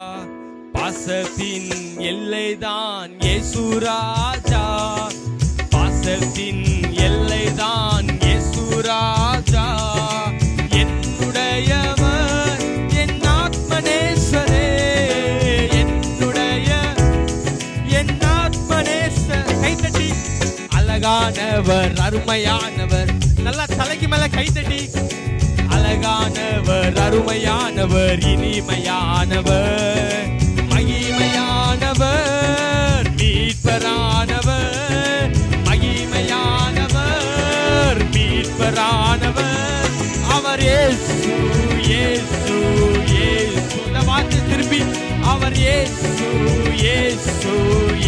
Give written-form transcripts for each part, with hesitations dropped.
பாசத்தின் எல்லைதான் இயேசு ராஜா, பாசத்தின் எல்லைதான் இயேசு ராஜா. என்னுடையவர் என் ஆத்மநேசரே, என் ஆத்மநேசர். கைத்தட்டி அழகானவர் அருமையானவர், நல்லா தலைக்கு மேல கைத்தட்டி. அழகானவர் அருமையானவர் இனிமையானவர் மகிமையானவர் மீட்பரானவர், மகிமையானவர் மீட்பரானவர். அவர் இயேசு இயேசு இயேசு. இந்த வார்த்தை திருப்பி, அவர் இயேசு இயேசு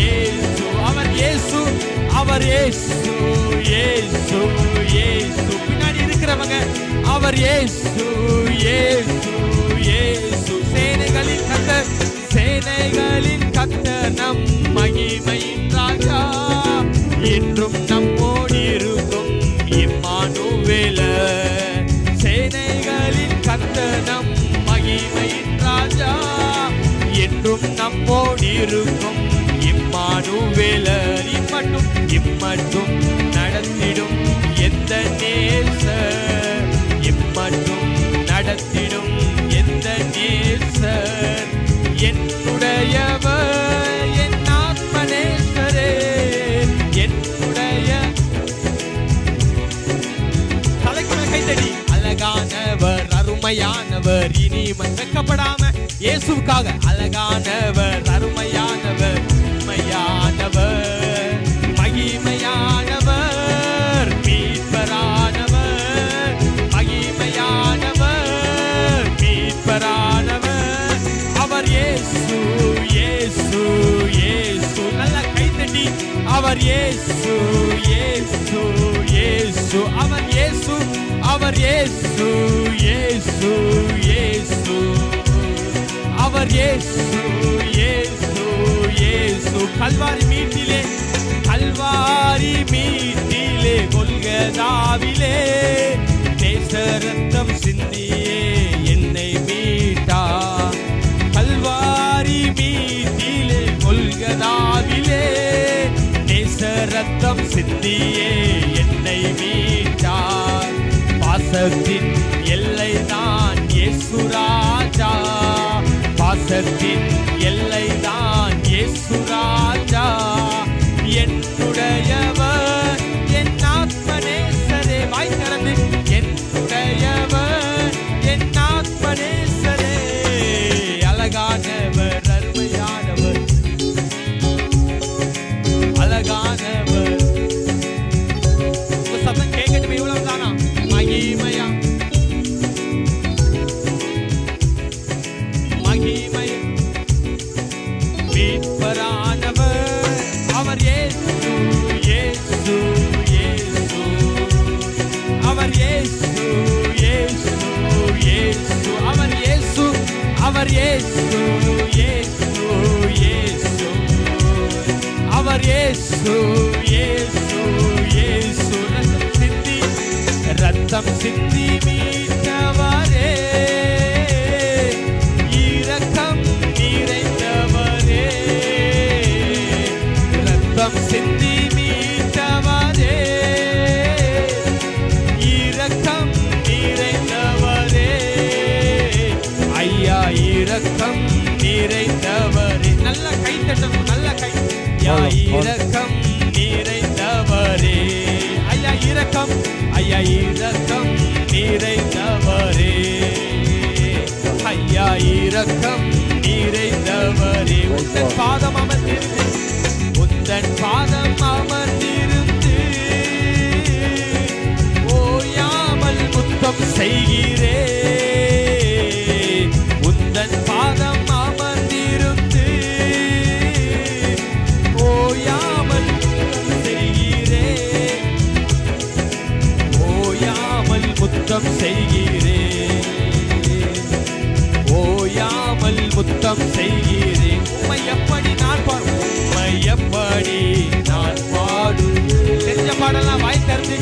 இயேசு. அவர் இயேசு, அவர் இயேசு இயேசு இயேசு. பின்னாடி இருக்கிறவங்க அவர் இயேசு இயேசு இயேசு. சேனைகளின் கர்த்தர், சேனைகளின் கர்த்தர் நம் மகிமையின் ராஜா. என்றும் நம்மோடு இருக்கும் இம்மானுவேலர். சேனைகளின் கர்த்தர் நம் மகிமையின் ராஜா. என்றும் நம்மோடு இருக்கும் இம்மானுவேலர். இம்மட்டும் நடத்திடும் எந்த நேசர், இம்மட்டும் நடத்திடும் எந்த நேசர். என்னுடையவர் என் ஆத்மநேசரே, என்னுடைய தலைக்கு கைத்தடி. அழகானவர் அருமையானவர் இனிமை. வெட்கப்படாம இயேசுவுக்காக. அழகானவர் அருமையானவர் உண்மையானவர் மகிமையானவர் மீட்பரானவர், மகிமையானவர் மீட்பரானவர். அவர் இயேசு இயேசு இயேசு. நல்ல கைத்தட்டி. அவர் இயேசு இயேசு இயேசு. அவர் இயேசு, அவர் இயேசு இயேசு இயேசு. அவர் இயேசு இயேசு இயேசு. கல்வாரி மீட்டிலே, கல்வாரி மீட்டிலே கொல்கதாவிலே நேச ரத்தம் சிந்தியே என்னை மீட்டார். கல்வாரி மீட்டிலே கொல்கதாவிலே நேச ரத்தம் சிந்தியே என்னை மீட்டார். பாசத்தின் எல்லைதான் இயேசு ராஜா, பாசத்தின் எல்லைதான் இயேசு ராஜா. என்னுடையவர் என் ஆத்மநேசரே. வாய் திறந்து, என்னுடையவர் என் ஆத்மநேசரே. அழகானவர் அருமையானவர், அழகானவர். உங்க சத்தம் கேட்கட்டும். இவ்வளவு தானா? மகிமையா மகிமை மீட்பரானவர். அவர் இயேசு இயேசு இயேசு. அவர் இயேசு இயேசு இயேசு. அவர் இயேசு, அவர் இயேசு இயேசு இயேசு. அவர் இயேசு இயேசு இயேசு. ரத்தம் சிந்தி மீட்டவரே, இரக்கம் நிறைந்தவரே. ரத்தம் சிந்தி மீட்டவரே, இரக்கம் நிறைந்தவரே. ஐயா இரக்கம் நிறைந்தவரே. நல்ல கை தட்டணும், நல்ல கை. இரக்கம் நிறைந்தவரே. ஐயா இரக்கம், ஐயா இரக்கம் நிறைந்தவரே. ஐயா இரக்கம் நிறைந்தவரே. உந்தன் பாதம் அமர்ந்திருந்து, உந்தன் பாதம் அமர்ந்திருந்து ஓயாமல் முத்தம் செய்கிறே. உந்தன் பாதம் அமர்ந்திருந்து ஓயாமல் முத்தம் செய்கிறே. ஓயாமல் முத்தம் செய்கிறே. ஓயாமல் முத்தம் செய்கிறே. உம்மை எப்படி நான் பாடுவேன், உம்மை எப்படி நான் பாடுவேன். தெரிஞ்ச பாடலாம் வாய் திறந்து.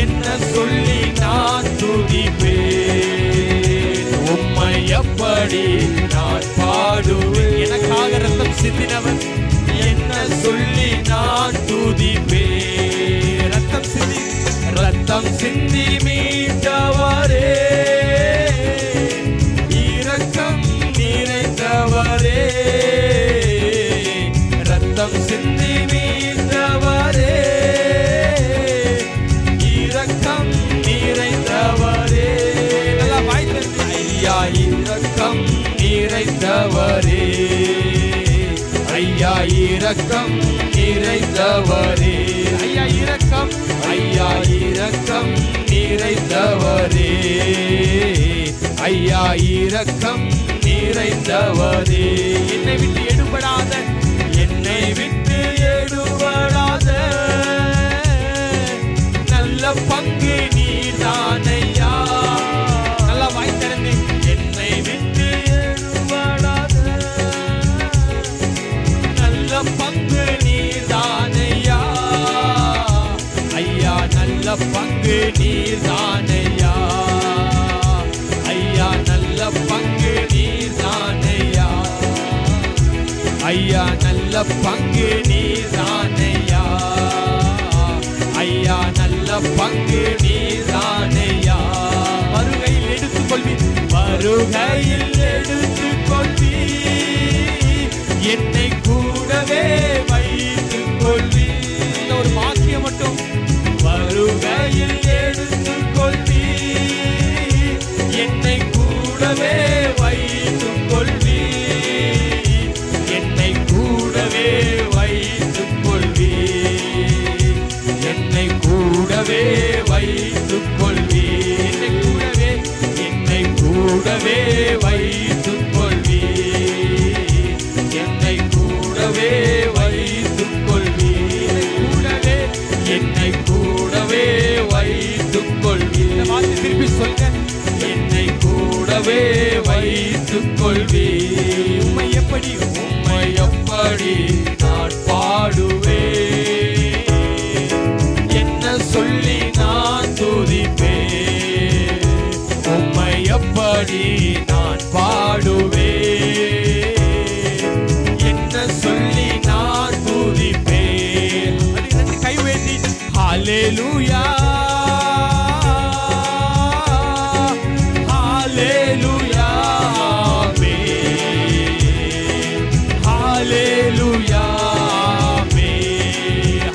என்ன சொல்லி நான் துதிப்பேன், உம்மை எப்படி நான் பாடுவேன். நிறைந்தவரே, ஐயா இரக்கம் நிறைந்தவரே, ஐயா இரக்கம், ஐயா இரக்கம் நிறைந்தவரே, ஐயா இரக்கம் நிறைந்தவரே. என்னை விட்டு எடுபடாத, என்னை விட்டு எடுபடாத நல்ல பங்கு நீர்தானையா. நல்லா வாய் திறந்து, என்னை விட்டு எடுபடாத நல்ல பங்கு நீர்தானையா, ஐயா நல்ல பங்கு நீர்தானையா, ஐயா நல்ல பங்கு நீர்தானையா, ஐயா நல்ல பங்கு நீர்தானையா, ஐயா நல்ல பங்கு நீர்தானையா. வருகையில் எடுத்துக்கொள்வீர், வருகையில் எடுத்துக்கொள்வீர், என்னை கூடவே வைத்துக் கொள்வீர். இந்த ஒரு வாக்கியம் மட்டும், வருகையில் எடுத்துக்கொள்வீர், என்னை கூடவே வைத்துக் கொள்வீர், என்னை கூடவே வைத்துக் கொள்வீர், என்னை கூடவே வைத்துக் கொள்வீர், என்னை கூடவே வைத்துக் கொள்வீர், என்னை கூடவே வைத்துக் கொள்வீர், என்னை கூடவே வைத்துக் கொள்வீர். திருப்பி சொல்லுங்க, என்னை கூடவே வைத்துக் கொள்வீர். உம்மை எப்படி, உம்மை எப்படி நான் பாடுவேன், என்ன சொல்லி நான் துதிப்பேன், உம்மை எப்படி நான் பாடுவேன், என்ன சொல்லி நான் துதிப்பேன். அது கை உயர்த்தி ஹல்லேலூயா, ஹல்லேலூயா, ஹல்லேலூயா,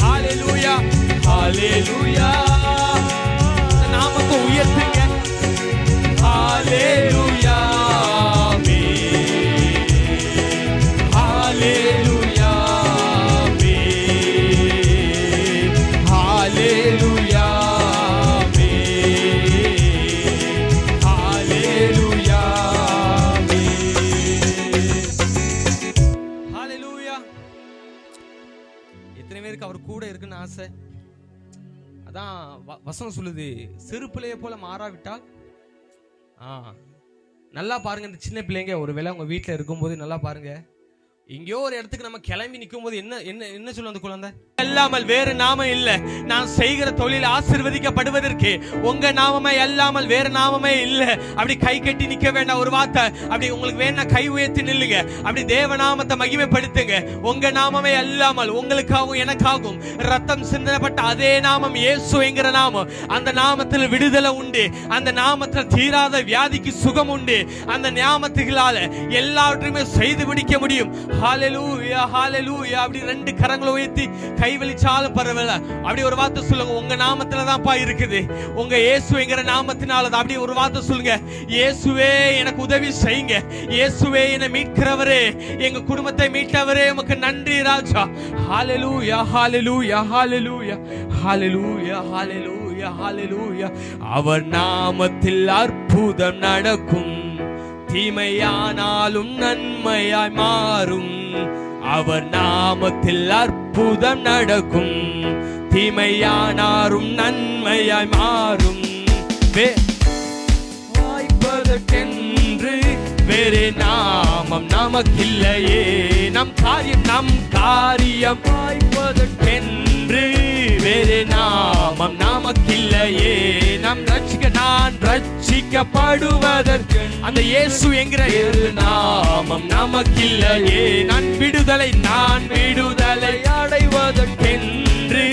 ஹல்லேலூயா, ஹல்லேலூயா. நாமத்தை உயர்த்துங்க, ஹல்லேலூயா, ஹல்லேலூயா, ஹல்லேலூயா, ஹல்லேலூயா, ஹல்லேலூயா. எத்தனை பேருக்கு அவர் கூட இருக்குன்னு ஆசை? அதான் வசனம் சொல்லுது, சிறு பிள்ளையை போல மாறாவிட்டால். நல்லா பாருங்க, இந்த சின்ன பிள்ளைங்க ஒருவேளை உங்க வீட்டுல இருக்கும்போது நல்லா பாருங்க, எங்கேயோ ஒரு இடத்துக்கு நம்ம கிளம்பி நிற்கும் போது என்ன என்ன என்ன சொல்லும் அந்த குழந்தை? அல்லாமல் வேறு நாமம் இல்ல, நான் செய்கிற தொழில் ஆசீர்வதிக்கப்படுவதற்கு உங்க நாமமே அல்லாமல் வேறு நாமமே இல்ல. அப்படி கை கட்டி நிக்க வேண்டாம். ஒரு வார்த்தை அப்படி உங்களுக்கு வேணா கை உயர்த்தி நில்லுங்க, அப்படி தேவநாமத்தை மகிமைப்படுத்துங்க. உங்க நாமமே அல்லாமல் உங்களுக்காகவும் எனக்காகவும் ரத்தம் சிந்தப்பட்ட அதே நாமம் இயேசு என்கிற நாமம். அந்த நாமத்தில் விடுதலை உண்டு, அந்த நாமத்தில் தீராத வியாதிக்கு சுகம் உண்டு. அந்த நாமத்துகளால எல்லாவற்றையுமே செய்து முடிக்க முடியும். ஹல்லேலூயா, ஹல்லேலூயா. அப்படி ரெண்டு கரங்களை உயர்த்தி கை வெளிச்சாலும் பரவாயில்ல, அப்படி ஒரு வார்த்தை சொல்லுங்க, உங்க நாமத்துல தான்ப்பா இருக்குது, உங்க இயேசுங்கிற நாமத்தினால. அப்படி ஒரு வார்த்தை சொல்லுங்க, இயேசுவே எனக்கு உதவி செய்யுங்க, இயேசுவே என்னை மீட்கிறவரே, எங்க குடும்பத்தை மீட்டவரே, உமக்கு நன்றி ராஜா. ஹல்லேலூயா, ஹல்லேலூயா, ஹல்லேலூயா, ஹல்லேலூயா, ஹல்லேலூயா, ஹல்லேலூயா. அவர் நாமத்தில் அற்புதம் நடக்கும், தீமையானாலும் நன்மையாய் மாறும். அவர் நாமத்தில் அற்புதம் நடக்கும், தீமையானாரும் நன்மையாய் மாறும். வாய்ப்பதற்கென்று வேறு நாமம் நமக்கில்லையே, நம் காரியம் வாய்ப்பதற்கென்று வேறு நாமம் நமக்கில்லையே. நான் ரட்சிக்கப்படுவதற்கு அந்த இயேசு என்கிற நாமம் நமக்கில்லையே. நான் விடுதலை அடைவதற்கென்று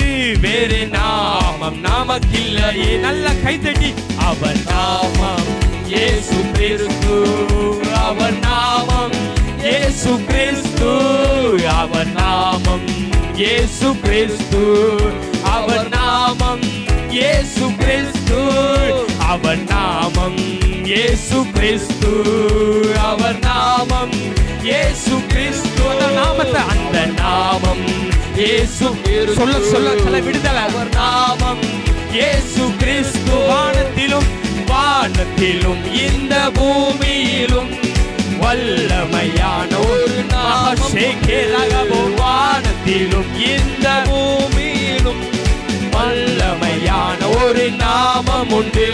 வேறு நாமம் நமக்கில்லையே. நல்ல கைத்தட்டி, அவர் நாமம் இயேசு கிறிஸ்து, அவர் நாமம் இயேசு கிறிஸ்து, அவர் நாமம் இயேசு கிறிஸ்து, அவர் நாமம் இயேசு கிறிஸ்து, அவர் நாமம் இயேசு கிறிஸ்து, அவர் நாமம் நாமம் இயேசு. சொல்ல சொல்ல சில விடுதலை. அவர் நாமம் இயேசு கிறிஸ்து. வானத்திலும் வானத்திலும் இந்த பூமியிலும் வல்லமையான ஒரு நாமம். வானத்திலும் இந்த பூமியிலும் வல்லமையான ஒரு நாமம் உண்டு.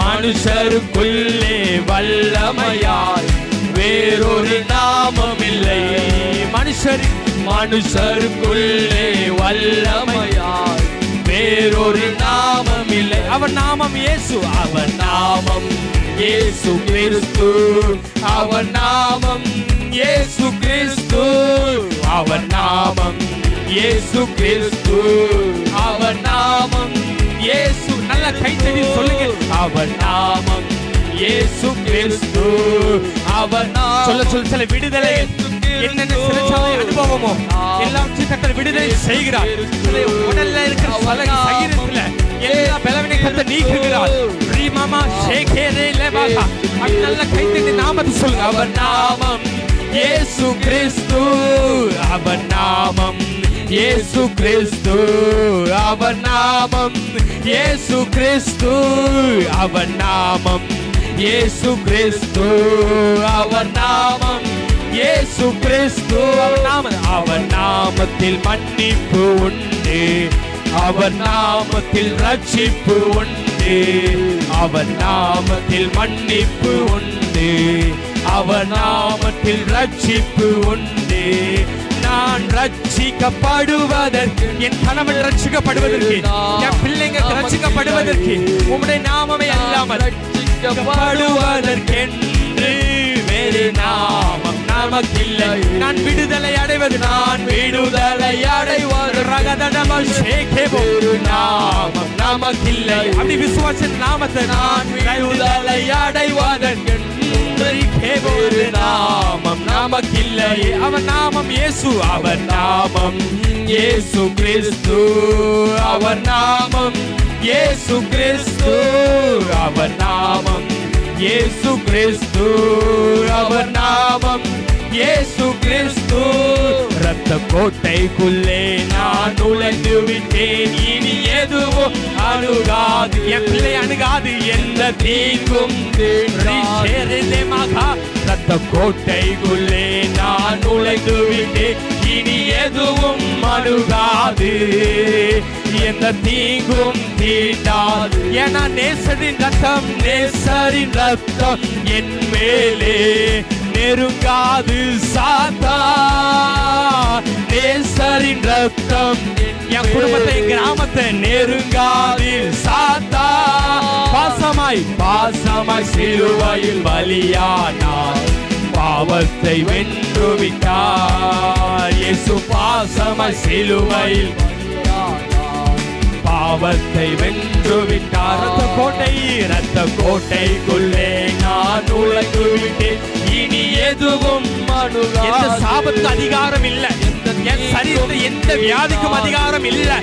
மனுஷருக்குள்ளே வல்லமையாய் வேறொரு நாமம் இல்லை. மனுஷருக்குள்ளே வல்லமையாய் வேறொரு நாமம் இல்லை. அவர் நாமம் இயேசு. அவர் நாமம் இயேசு கிறிஸ்து. அவர் நாமம் இயேசு கிறிஸ்து. அவர் நாமம் இயேசு கிறிஸ்து. அவர் நாமம் இயேசு. நல்ல கைத்தடி சொல்லுங்க. அவர் நாமம் இயேசு கிறிஸ்து. அவர் சொல்ல சொல்ல சில விடுதலை என்னென்ன சிறைச்சாலை அனுபவமோ எல்லாம் கர்த்தர் விடுதலை செய்கிறார். உடல்ல இருக்கிற சரீரத்துல எல்லா பலவீனங்களை கர்த்தர் நீக்குகிறார். ரீமாமா ஷேகேரே லெபாகா. நல்ல கைத்தடி நாமத்தை சொல்லுங்க. அவர் நாமம் இயேசு கிறிஸ்து. அவர் நாமம் இயேசு கிறிஸ்து. அவர் நாமம் இயேசு கிறிஸ்து. அவர் நாமம் இயேசு கிறிஸ்து. அவர் நாமம் இயேசு கிறிஸ்து. அவர் நாமத்தில் மன்னிப்பு உண்டு. அவர் நாமத்தில் ரட்சிப்பு உண்டு. அவர் நாமத்தில் மன்னிப்பு உண்டு. அவர் நாமத்தில் ரட்சிப்பு உண்டு. நான் ரட்சிக்கப்படுவதற்கு, என் கணவன் ரட்சிக்கப்படுவதற்கு, என் பிள்ளைங்க ரட்சிக்கப்படுவதற்கு உம்முடைய நாமமே அல்லாமல் ரட்சிக்கப்படுவதற்கு வேறு நாமம் நமக்கில்லை. நான் விடுதலை அடைவது, நான் விடுதலை அடைவது ரகதடமல் ஷேகேபோ. நாமம் நமக்கில்லை. அப்படி விசுவாச நாமத்தை நான் விடுதலை அடைவதற்கு வேறு நாமம் நமக்கில்லை. அவர் நாமம் இயேசு. அவர் நாமம் இயேசு கிறிஸ்து. அவர் நாமம் இயேசு கிறிஸ்து. அவர் நாமம் இயேசு கிறிஸ்து. அவர் நாமம் இயேசு கிறிஸ்து. ரத்த கோட்டைக்குள்ளே நான் நுழைந்து விட்டேன். இனி எதுவும் அணுகாது, என் பிள்ளை அணுகாது, எந்த தீங்கும். ரத்த கோட்டைக்குள்ளே நான் நுழைந்து விட்டேன். இனி எதுவும் அணுகாது, எந்த தீங்கும் தீண்டாது. ஏன்னா நேசரின் ரத்தம், நேசரின் ரத்தம் என் மேலே நெருங்காது சாத்தான். நேசரின் ரத்தம் என் குடும்பத்தை, கிராமத்தை நெருங்காது சாத்தான். பாசமாய் சிலுவையில் பலியானார், பாவத்தை வென்றுவிட்டார். இயேசு பாசமாய் சிலுவையில் பாவத்தை வென்றுவிட்டார். ரத்த கோட்டைக்குள்ளே நான் நுழைந்து விட்டேன். இனி எதுவும் எந்த சாபத்துக்கு அதிகாரம் இல்லை, என் சரீரத்தில் எந்த வியாதிக்கும் அதிகாரம் இல்லை.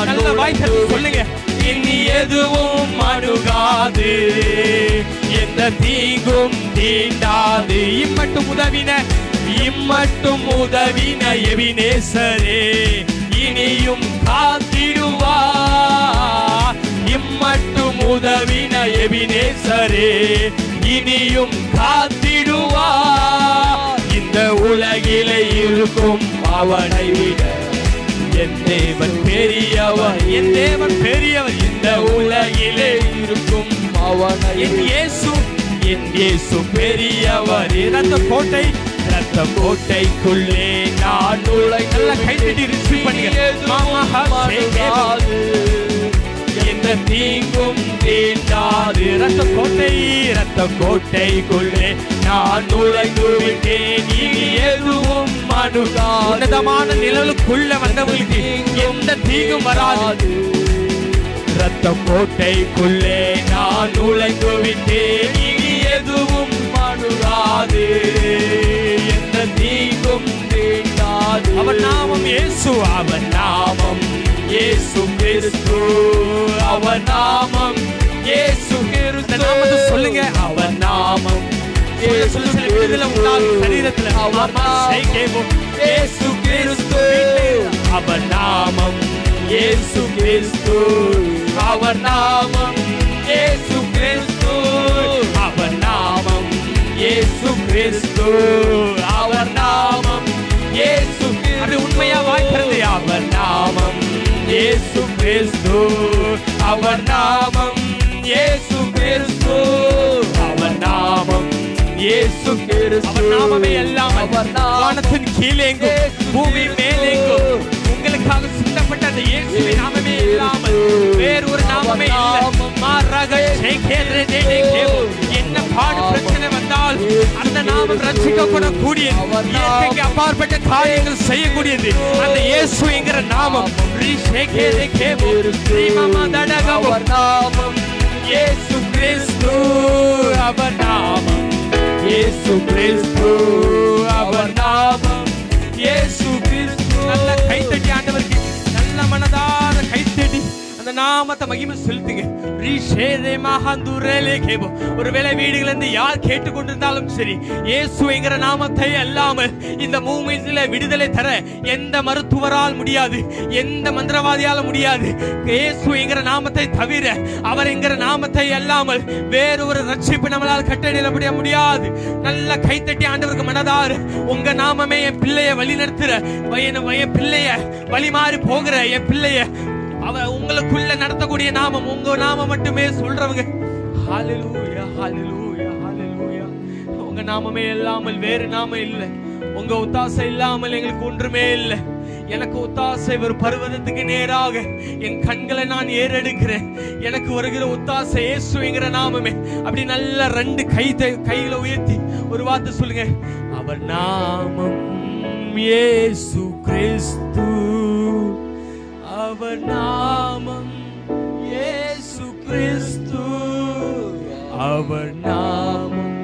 நல்ல வாய்ப்பு சொல்லுங்க. இனி எதுவும் அணுகாது, எந்த தீங்கும் தீண்டாது. இம்மட்டும் உதவின எபினேசரே இனியும் காத்திடுவார். இம்மட்டும் உதவின எபினேசரே இனியும் காத்திடுவார். இந்த உலகிலே இருக்கும் அவனை விட என் தேவன் பெரியவர், என் தேவன் பெரியவர். இந்த உலகிலே இருக்கும் அவனை, என் இயேசு பெரியவர். ரத்த கோட்டைக்குள்ளே நான் நல்ல கைத்தட்டி ரிசீவ் பண்ணுங்க. எந்த தீங்கும் தீண்டாது. ரத்த கோட்டைக்குள்ளே நான் நுழைந்து விட்டேன். இனி எதுவும் அணுகாது. உன்னதமான நிழலுக்குள்ள வந்தவர்களுக்கு எந்த தீங்கும் வராது. ரத்த கோட்டைக்குள்ளே நான் நுழைந்து விட்டேன். இனி எதுவும் அணுகாது, எந்த தீங்கும் தீண்டாது. அவர் நாமம் இயேசு. அவர் நாமம் இயேசு கிறிஸ்து. அவர் நாமம் இயேசு கிறிஸ்து. நாமத்தை சொல்லுங்க. அவர் நாமம் விடுதலை உண்டாகும் சரீரத்துல. இயேசு கிறிஸ்து, அவர் நாமம் இயேசு கிறிஸ்து, அவர் நாமம் இயேசு கிறிஸ்து, அவர் நாமம் இயேசு கிறிஸ்து, அவர் நாமம் இயேசு. அது உண்மையா வாய்க்கிறது. அவர் நாமம் இயேசு கிறிஸ்து, அவர் நாமம் இயேசு கிறிஸ்து, அவர் நாமம் இயேசு கிறிஸ்து. அவர் நாமமே எல்லாம். வானத்தின் கீழேங்கும் பூமி மேலேங்கும் உங்களுக்காக சிந்தப்பட்ட அந்த இயேசுவின் நாமமே இல்லாமல் வேறு ஒரு நாமமே இல்லை. மாறாக என்ன பாடு பிரச்சனை வந்தால் அந்த நாமம் ரட்சிக்க கூட கூடியது, இயற்கைக்கு அப்பாற்பட்ட காரியங்கள் செய்யக்கூடியது அந்த இயேசு என்கிற நாமம். அவர் நாமம் இயேசு கிறிஸ்து, அவர் நாமம் இயேசு கிறிஸ்து, அவர் நாமம் இயேசு கிறிஸ்து. நல்ல கைத்தட்டி ஆண்டவருக்கு நல்ல மனதார கைத்தட்டி அந்த நாமத்தை மகிமை செலுத்துங்க. ஒருவேளை வீடுகள் இருந்து யார் கேட்டுக்கொண்டிருந்தாலும் சரி, இயேசு என்கிற நாமத்தை அல்லாமல் இந்த பூமியில விடுதலை தர எந்த மருத்துவரால் முடியாது, எந்த மந்திரவாதியால முடியாது. இயேசு என்கிற நாமத்தை தவிர, அவர் என்கிற நாமத்தை அல்லாமல் வேறு ஒரு ரட்சிப்பு நம்மளால் கட்டளையிட முடியாது. நல்ல கைத்தட்டி ஆண்டவருக்கு மனதாறு, உங்க நாமமே என் பிள்ளைய வழி நடத்துற, என் பிள்ளைய வழி மாறி போகிற என் பிள்ளைய அவ உங்களுக்குள்ள நடத்தக்கூடிய நாமம் உங்க நாமம் மட்டுமே சொல்றவங்க. ஹல்லேலூயா, ஹல்லேலூயா, ஹல்லேலூயா. உங்க நாமமே இல்லாமல் வேறு நாமம் இல்லை. உங்க ஒத்தாசை இல்லாமல் எங்களுக்கு ஒன்றுமே இல்லை. எனக்கு ஒத்தாசை ஒரு பர்வதத்துக்கு நேராக என் கண்களை நான் ஏறெடுக்கிறேன். எனக்கு வருகிற ஒத்தாசை இயேசு என்கிற நாமமே. அப்படி நல்ல ரெண்டு கையில உயர்த்தி ஒரு வார்த்தை சொல்லுங்க. அவர் நாமம் இயேசு கிறிஸ்து, அவர் நாமம் இயேசு கிறிஸ்து, அவர் நாமம்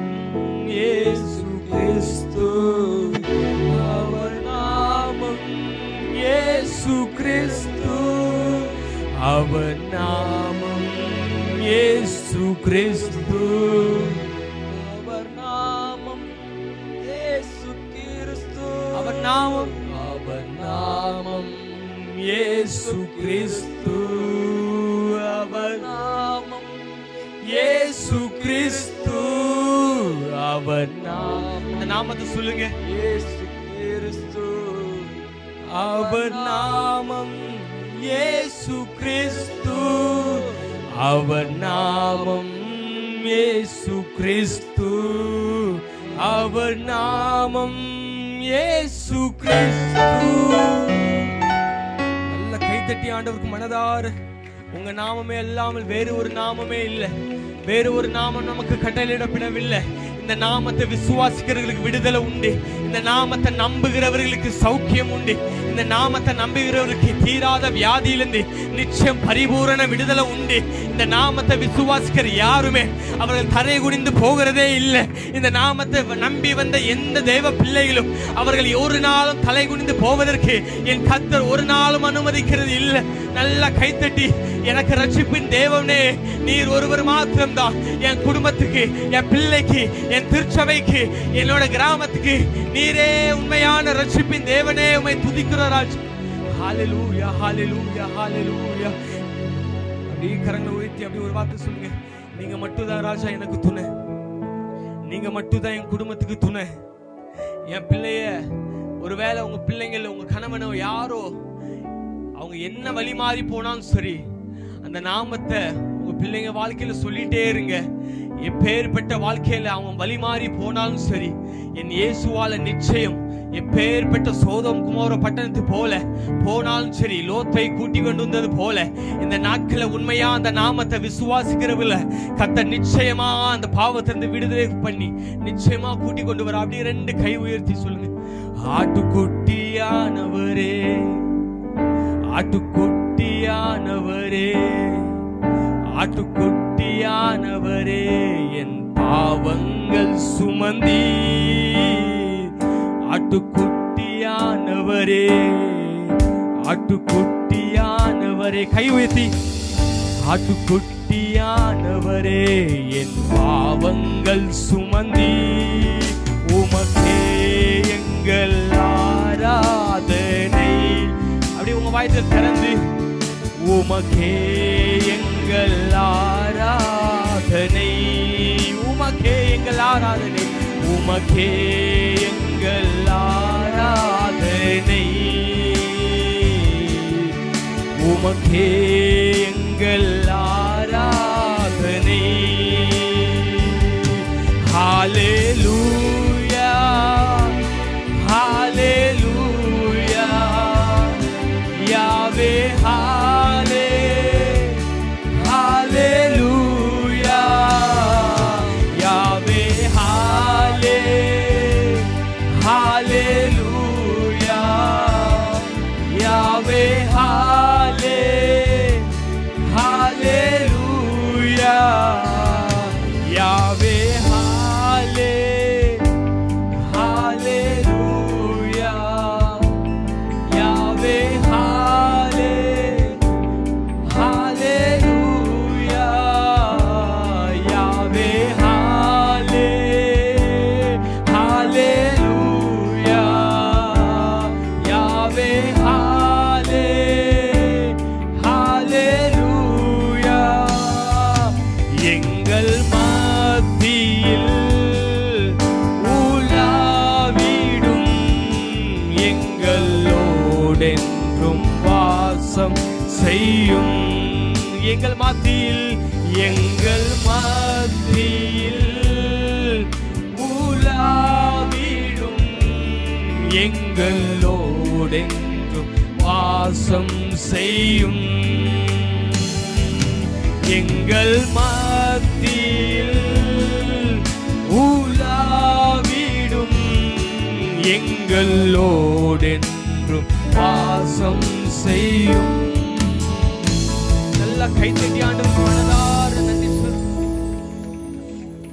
இயேசு கிறிஸ்து, அவர் நாமம் இயேசு கிறிஸ்து, அவர் நாமம் இயேசு கிறிஸ்து, அவர் நாமம் இயேசு கிறிஸ்து, அவர் நாமம், அவர் நாமம் இயேசு கிறிஸ்து, அவர் நாமம் இயேசு கிறிஸ்து, அவர் நாமம். அந்த நாமத்தை சொல்லுங்க. இயேசு கிறிஸ்து, அவர் நாமம் இயேசு கிறிஸ்து, அவர் நாமம் இயேசு கிறிஸ்து, அவர் நாமம் இயேசு கிறிஸ்து. கைத்தட்டி ஆண்டவருக்கு மனதார, உங்க நாமமே அல்லாமல் வேறு ஒரு நாமமே இல்லை. வேறு ஒரு நாமம் நமக்கு கட்டளையிடப்படவில்லை. இந்த நாமத்தை விசுவாசிக்கிறவர்களுக்கு விடுதலை உண்டு. இந்த நாமத்தை நம்புகிறவர்களுக்கு சௌக்கியம் உண்டு. இந்த நாமத்தை நம்புகிறவர்களுக்கு தீராத வியாதியிலிருந்து நிச்சயம் பரிபூரண விடுதலை உண்டு. இந்த நாமத்தை விசுவாசிக்கிற யாருமே அவர்கள் தரை குனிந்து போகிறதே இல்லை. இந்த நாமத்தை நம்பி வந்த எந்த தேவ பிள்ளைகளும் அவர்கள் ஒரு நாளும் தலை குனிந்து போவதற்கு என் கர்த்தர் ஒரு நாளும் அனுமதிக்கிறது இல்லை. நல்ல கைத்தட்டி, எனக்கு ரட்சிப்பின் தேவனே நீர் ஒருவர் மாத்திரம்தான். என் குடும்பத்துக்கு, என் பிள்ளைக்கு, என் திருச்சபைக்கு, என்னோட கிராமத்துக்கு நீரே உண்மையான ரட்சிப்பின் தேவனே, உம்மை துதிக்கிறோம் ராஜா. ஹல்லேலூயா, ஹல்லேலூயா, ஹல்லேலூயா. அப்படியே கரங்களை உயர்த்தி அப்படி ஒரு வார்த்தை சொல்லுங்க. நீங்க மட்டும்தான் ராஜா எனக்கு துணை. நீங்க மட்டும்தான் என் குடும்பத்துக்கு துணை. என் பிள்ளைய, ஒருவேளை உங்க பிள்ளைங்கள, உங்க கணவனோ யாரோ அவங்க என்ன வழி மாறி போனாலும் சரி, அந்த நாமத்தை உங்க பிள்ளைங்க வாழ்க்கையில சொல்லிட்டே இருங்க. எப்பேற்பட்ட வாழ்க்கையில அவன் வழி மாறி போனாலும் சரி, என் இயேசுவால நிச்சயம் எப்பேற்பட்ட சோதோம் குமார பட்டணத்து போல போனாலும் சரி, லோத்தை கூட்டி கொண்டு வந்தது போல இந்த நாட்களை உண்மையா அந்த நாமத்தை விசுவாசிக்கிறவங்கள கர்த்தர் நிச்சயமா அந்த பாவத்திலிருந்து விடுதலை பண்ணி நிச்சயமா கூட்டி கொண்டு வர. அப்படியே ரெண்டு கை உயர்த்தி சொல்லுங்க. ஆட்டுக்குட்டியானவரே, ஆட்டுக்குட்டியானவரே, ஆட்டுக்குட்டியானவரே, என் பாவங்கள் சுமந்தி. ஆட்டுக்குட்டியானவரே, ஆட்டுக்குட்டியானவரே, கை உயர்த்தி. ஆட்டுக்குட்டியானவரே, என் பாவங்கள் சுமந்தி. வாய்கள் திறந்து உமக்கே எங்கள் ஆராதனை, உமக்கே எங்கள் ஆராதனை, உமக்கே எங்கள் ஆராதனை, உமக்கே எங்கள் ஆராதனை. ஹல்லேலூயா ஹல்லேலூயா யாவே ஹல்லே ஹல்லேலூயா யாவே ஹல்லே ஹல்லேலூயா யாவே ஹல்லே ஹல்லேலூயா யாவே ஹல்லே ஹல்லேலூயா யாவே ஹல்லே ஹல்லேலூயா யாவே ஹல்லே ஹல்லேலூயா யாவே ஹல்லே ஹல்லேலூயா. எங்கள் மத்தியில் உலாவிடும் எங்களோடென்றும் வாசம் செய்யும். எங்கள் மத்தியில் உலாவிடும் எங்களோடென்றும் வாசம் செய்யும். எங்கள் மத்தியில் உலாவிடும் எங்களோடென்றும் வாசம் செய்யும். நல்ல கைத்தட்டி ஆண்டவருக்கு மனதார நன்றி சொல்லு.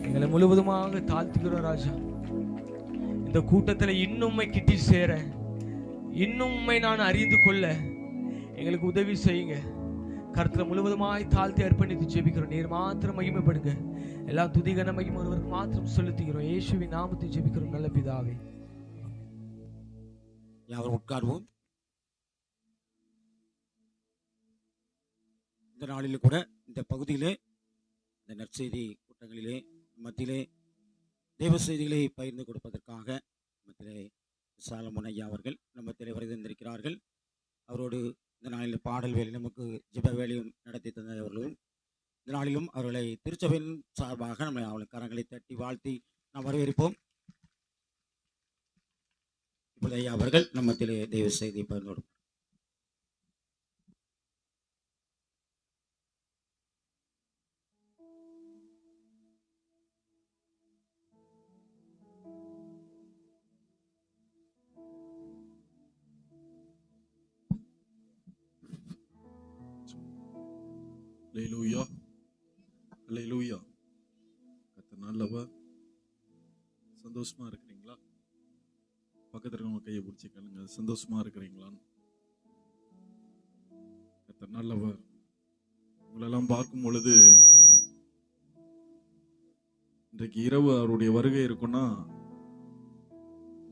எங்களை முழுவதுமாக தாழ்த்துகிறோம் ராஜா. இந்த கூட்டத்தில் இன்னும் கிட்டி சேர, இன்னும் நான் அறிந்து கொள்ள எங்களுக்கு உதவி செய்யுங்க. கருத்துல முழுவதுமாய் தாழ்த்தி அர்ப்பணித்து ஜெபிக்கிறோம். நீர் மாத்திரம் மகிமைப்படுங்க. எல்லா துதிகன மகிமை ஒருவருக்கு மாத்திரம் செலுத்துகிறோம். இயேசுவின் நாமத்தில் ஜெபிக்கிறோம் நல்ல பிதாவே. யாவரும் உட்கார்வோம். இந்த நாளில் கூட இந்த பகுதியிலே இந்த நற்செய்தி கூட்டங்களிலே மத்தியிலே தேவ செய்திகளை பகிர்ந்து கொடுப்பதற்காக மத்தியிலே சாலமோன் ஐயா அவர்கள் நம்மத்திலே வருகின்றிருக்கிறார்கள். அவரோடு இந்த நாளில் பாடல் வேலை நமக்கு ஜெப வேலையும் நடத்தி தந்தவர்களும் இந்த நாளிலும் அவர்களை திருச்சபையின் சார்பாக நம்ம அவளை கரங்களை தட்டி வாழ்த்தி நாம் வரவேற்போம். இப்பொழுது ஐயா அவர்கள் நம்மத்திலே தெய்வ செய்தி பகிர்ந்து. அல்லேலூயா அல்லேலூயா. கர்த்தர் நல்லவர். சந்தோஷமா இருக்கிறீங்களா? பக்கத்துல இருக்கவங்க கையை பிடிச்சி கேளுங்க, சந்தோஷமா இருக்கிறீங்களான்னு. கர்த்தர் நல்லவர். உங்களெல்லாம் பார்க்கும் பொழுது இன்றைக்கு இரவு அவருடைய வருகை இருக்குன்னா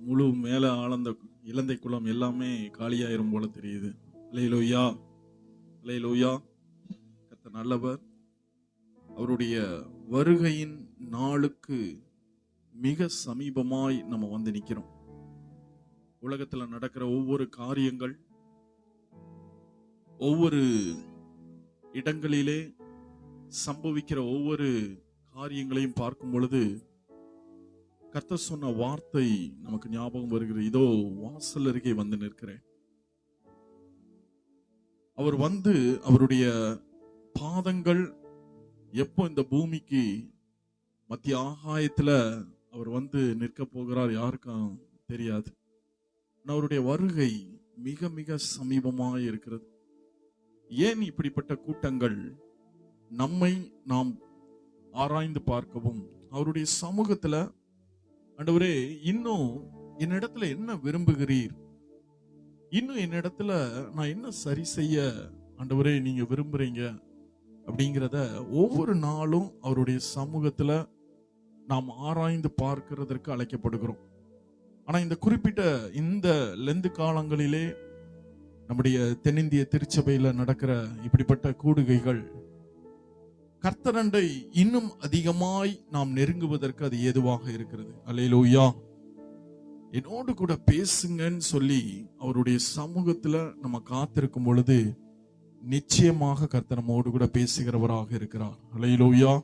முழு மேல ஆழ்ந்த இலந்தை குளம் எல்லாமே காலியாயிரும் போல தெரியுது. அல்லேலூயா அல்லேலூயா. கர்த்தர் நல்லவர். அவருடைய வருகையின் நாளுக்கு மிக சமீபமாய் நம்ம வந்து நிக்கிறோம். உலகத்துல நடக்கிற ஒவ்வொரு காரியங்கள், ஒவ்வொரு இடங்களிலே சம்பவிக்கிற ஒவ்வொரு காரியங்களையும் பார்க்கும் பொழுது கர்த்தர் சொன்ன வார்த்தை நமக்கு ஞாபகம் வருகிறது. இதோ வாசல் அருகே வந்து நிற்கிறேன். அவர் வந்து அவருடைய பாதங்கள் எப்போ இந்த பூமிக்கு மத்திய ஆகாயத்துல அவர் வந்து நிற்க போகிறார் யாருக்கும் தெரியாது. அவருடைய வருகை மிக மிக சமீபமாக இருக்கிறது. ஏன் இப்படிப்பட்ட கூட்டங்கள் நம்மை நாம் ஆராய்ந்து பார்க்கவும், அவருடைய சமூகத்துல ஆண்டவரே இன்னும் என்னிடத்துல என்ன விரும்புகிறீர், இன்னும் என்னிடத்துல நான் என்ன சரி செய்ய ஆண்டவரே நீங்க விரும்புறீங்க அப்படிங்கிறத ஒவ்வொரு நாளும் அவருடைய சமூகத்துல நாம் ஆராய்ந்து பார்க்கிறதற்கு அழைக்கப்படுகிறோம். ஆனா இந்த குறிப்பிட்ட இந்த லெந்து காலங்களிலே நம்முடைய தென்னிந்திய திருச்சபையில நடக்கிற இப்படிப்பட்ட கூடுகைகள் கர்த்தரண்டை இன்னும் அதிகமாய் நாம் நெருங்குவதற்கு அது ஏதுவாக இருக்கிறது. அல்லேலூயா. என்னோடு கூட பேசுங்கன்னு சொல்லி அவருடைய சமூகத்துல நம்ம காத்திருக்கும் பொழுது நிச்சயமாக கர்த்தர் நம்மோடு கூட பேசுகிறவராக இருக்கிறார். அல்லேலூயா.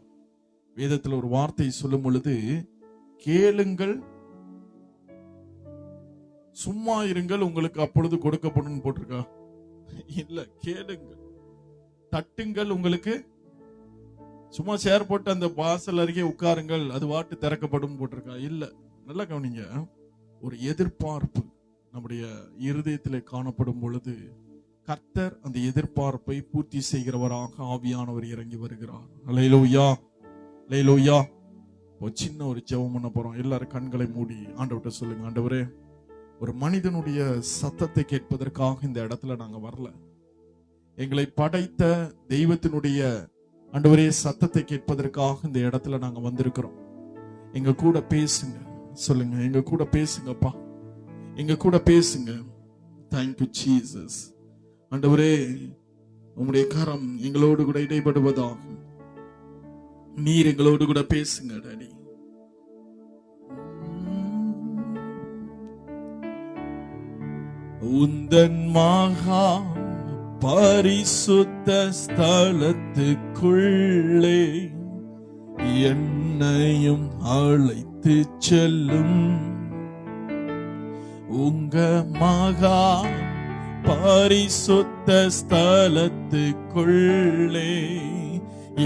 வேதத்துல ஒரு வார்த்தை சொல்லும் பொழுது, கேளுங்கள், சும்மா இருங்கள், உங்களுக்கு அப்பொழுது கொடுக்கப்படும் போட்டிருக்கா? இல்ல, கேளுங்கள், தட்டுங்கள், உங்களுக்கு சும்மா சேர் போட்டு அந்த வாசல் அருகே உட்காருங்கள், அது வாட்டு திறக்கப்படும் போட்டிருக்கா? இல்ல. நல்லா கவனிங்க. ஒரு எதிர்பார்ப்பு நம்முடைய இருதயத்திலே காணப்படும் பொழுது கர்த்தர் அந்த எதிர்பார்ப்பை பூர்த்தி செய்கிறவராக ஆவியானவர் இறங்கி வருகிறார். அல்லேலூயா, அல்லேலூயா. ஒரு சின்ன ஒரு ஜெபம் பண்ண போறோம். எல்லாரும் கண்களை மூடி ஆண்டவர்கிட்ட சொல்லுங்க, ஆண்டவரே, ஒரு மனிதனுடைய சத்தத்தை கேட்பதற்காக இந்த இடத்துல நாங்க வரல. எங்களை படைத்த தெய்வத்தினுடைய ஆண்டவரே சத்தத்தை கேட்பதற்காக இந்த இடத்துல நாங்க வந்திருக்கிறோம். எங்க கூட பேசுங்க. சொல்லுங்க, எங்க கூட பேசுங்கப்பா, எங்க கூட பேசுங்க. Thank you Jesus. ஆண்டவரே, உம்முடைய கரம் எங்களோடு கூட இடைபடுவதாக. நீர் எங்களோடு கூட பேசுங்க டாடி. உந்தன் மகா பரிசுத்த ஸ்தலத்துக்குள்ளே என்னையும் அழைத்து செல்லும். உங்க மகா பரிசுத்த ஸ்தலத்துக்குள்ளே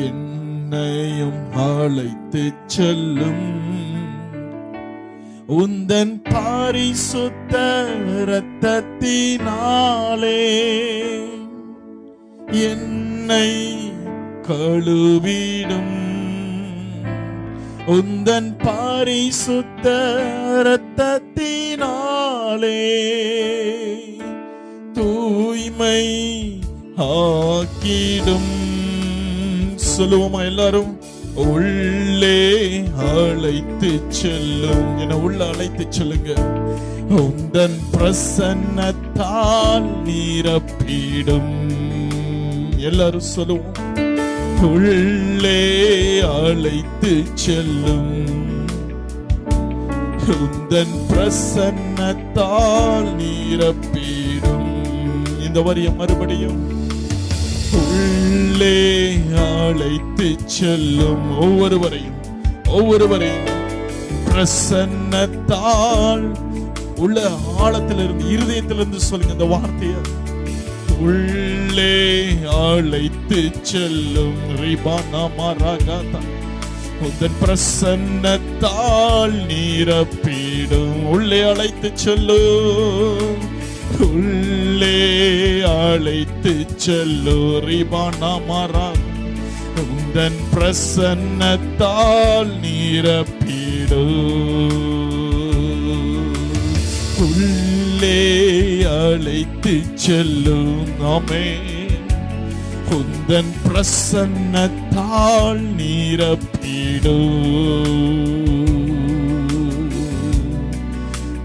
என்னையும் அழைத்து செல்லும். உந்தன் பரிசுத்த இரத்தத்தினாலே என்னை கழுவிடும். உந்தன் பரிசுத்த இரத்தத்தினாலே தூய்மை ஆக்கிடும். சொல்லுவோமா எல்லாரும்? உள்ளே அழைத்து செல்லும். என உள்ள அழைத்து செல்லுங்க. உந்தன் பிரசன்னத்தால் நிரப்பிடும். எல்லாரும் சொல்லுவோம். உள்ளே அழைத்து செல்லும். உந்தன் பிரசன்னத்தால் நிரப்பிடும். இந்த வரிய மறுபடியும். உள்ளே அழைத்து செல்லும். ஒவ்வொருவரையும் பிரசன்னத்தால், உள்ள ஆழத்திலிருந்து, இருதயத்திலிருந்து சொல்லுங்க இந்த வார்த்தையை. உள்ளே அழைத்து செல்லும். உந்தன் பிரசன்னத்தால் நிரப்பிடும். உள்ளே அழைத்து செல்லும். உள்ளே அழைத்து செல்லு. உந்தன் பிரசன்னத்தால் நிரப்பிடும். உள்ளே அழைத்து செல்லும். ஆமென். உந்தன் பிரசன்னத்தால் நிரப்பிடும்.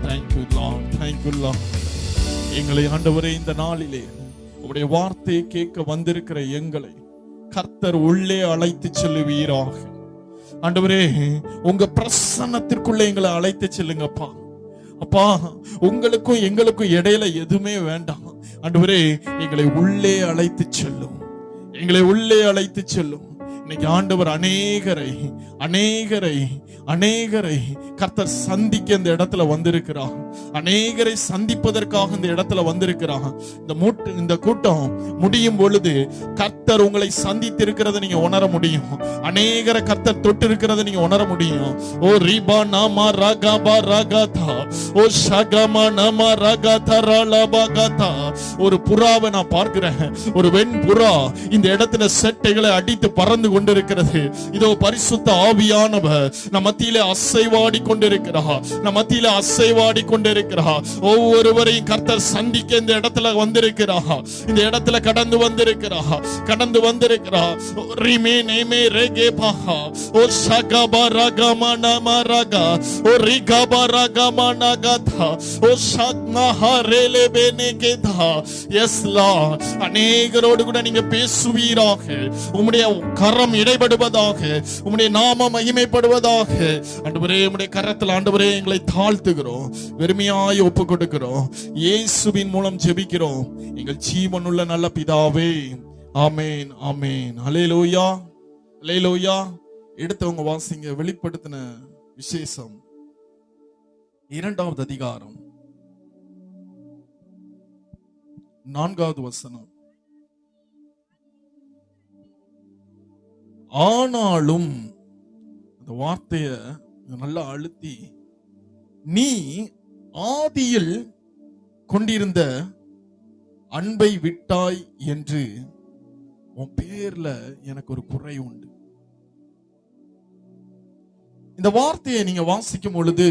Thank you Lord, thank you Lord. எங்களை ஆண்டவரே, இந்த நாளிலே உம்முடைய வார்த்தையை கேட்க வந்திருக்கிற எங்களை கர்த்தர் உள்ளே அழைத்து செல்லுவீராக. ஆண்டவரே, உங்க பிரசன்னத்திற்குள்ளே எங்களை அழைத்து செல்லுங்கப்பா. அப்பா, உங்களுக்கும் எங்களுக்கும் இடையில எதுவுமே வேண்டாம். ஆண்டவரே, எங்களை உள்ளே அழைத்து செல்லும். எங்களை உள்ளே அழைத்து செல்லும். இன்னைக்கு ஆண்டவர் அநேகரை கர்த்தர் சந்திக்க இந்த இடத்துல வந்திருக்கிறார். அநேகரை சந்திப்பதற்காக இந்த இடத்துல வந்திருக்கிறார். இந்த கூட்டம் முடியும் பொழுது கர்த்தர் உங்களை சந்தித்து இருக்கிறத நீங்க உணர முடியும். அநேகரை கர்த்தர் தொட்டு இருக்கிறத நீங்க உணர முடியும். ஓ ரிபா நாமா ரகபா ரகதா, ஓ ஷகமா நாமா ரகதா ரலபகதா. ஒரு புறாவை நான் பார்க்கிறேன். ஒரு வெண் புறா இந்த இடத்துல செட்டைகளை அடித்து பறந்து கொண்டிருக்கிறது. இதோ பரிசுத்த ஆவியானவர் நம்ம மத்தியில அசைவாடி கொண்டிருக்கிறார். நம் மத்தியில அசைவாடி கொண்டிருக்கிறார். ஒவ்வொருவரையும் கர்த்தர் சந்திக்க இந்த இடத்துல வந்திருக்கிறார். இந்த இடத்துல கடந்து வந்திருக்கிறார். கடந்து வந்திருக்கிறார். ரிமே நேமே ரெகே பாஹா ஓ ஷகபா ரகமன மரகா ஓ ரிகபா ரகமன கதா ஓ ஷக்மஹா ரெலே பெனே கேதா. எஸ் லார்ட், அநேகரோடு கூட நீங்க பேசுவீராக. உம்முடைய கரம் இடைபடுவதாக. உம்முடைய நாம மகிமைப்படுவதாக. ஆண்டவரே, உம்முடைய கரத்தில் ஆண்டவரே எங்களை தாழ்த்துகிறோம். வெறுமையாய் ஒப்பு கொடுக்கிறோம். இயேசுவின் மூலம் ஜெபிக்கிறோம் எங்கள் ஜீவனுள்ள நல்ல பிதாவே. ஆமென், ஆமென். ஹல்லேலூயா, ஹல்லேலூயா. எடுத்தவங்க வாசிங்க. வெளிப்படுத்தின விசேஷம் 2வது அதிகாரம் 4வது வசனம். ஆனாலும், அந்த வார்த்தைய நல்லா அழுத்தி, நீ ஆதியில் கொண்டிருந்த அன்பை விட்டாய் என்று உன் பேர்ல எனக்கு ஒரு குறை உண்டு. இந்த வார்த்தையை நீங்க வாசிக்கும் பொழுது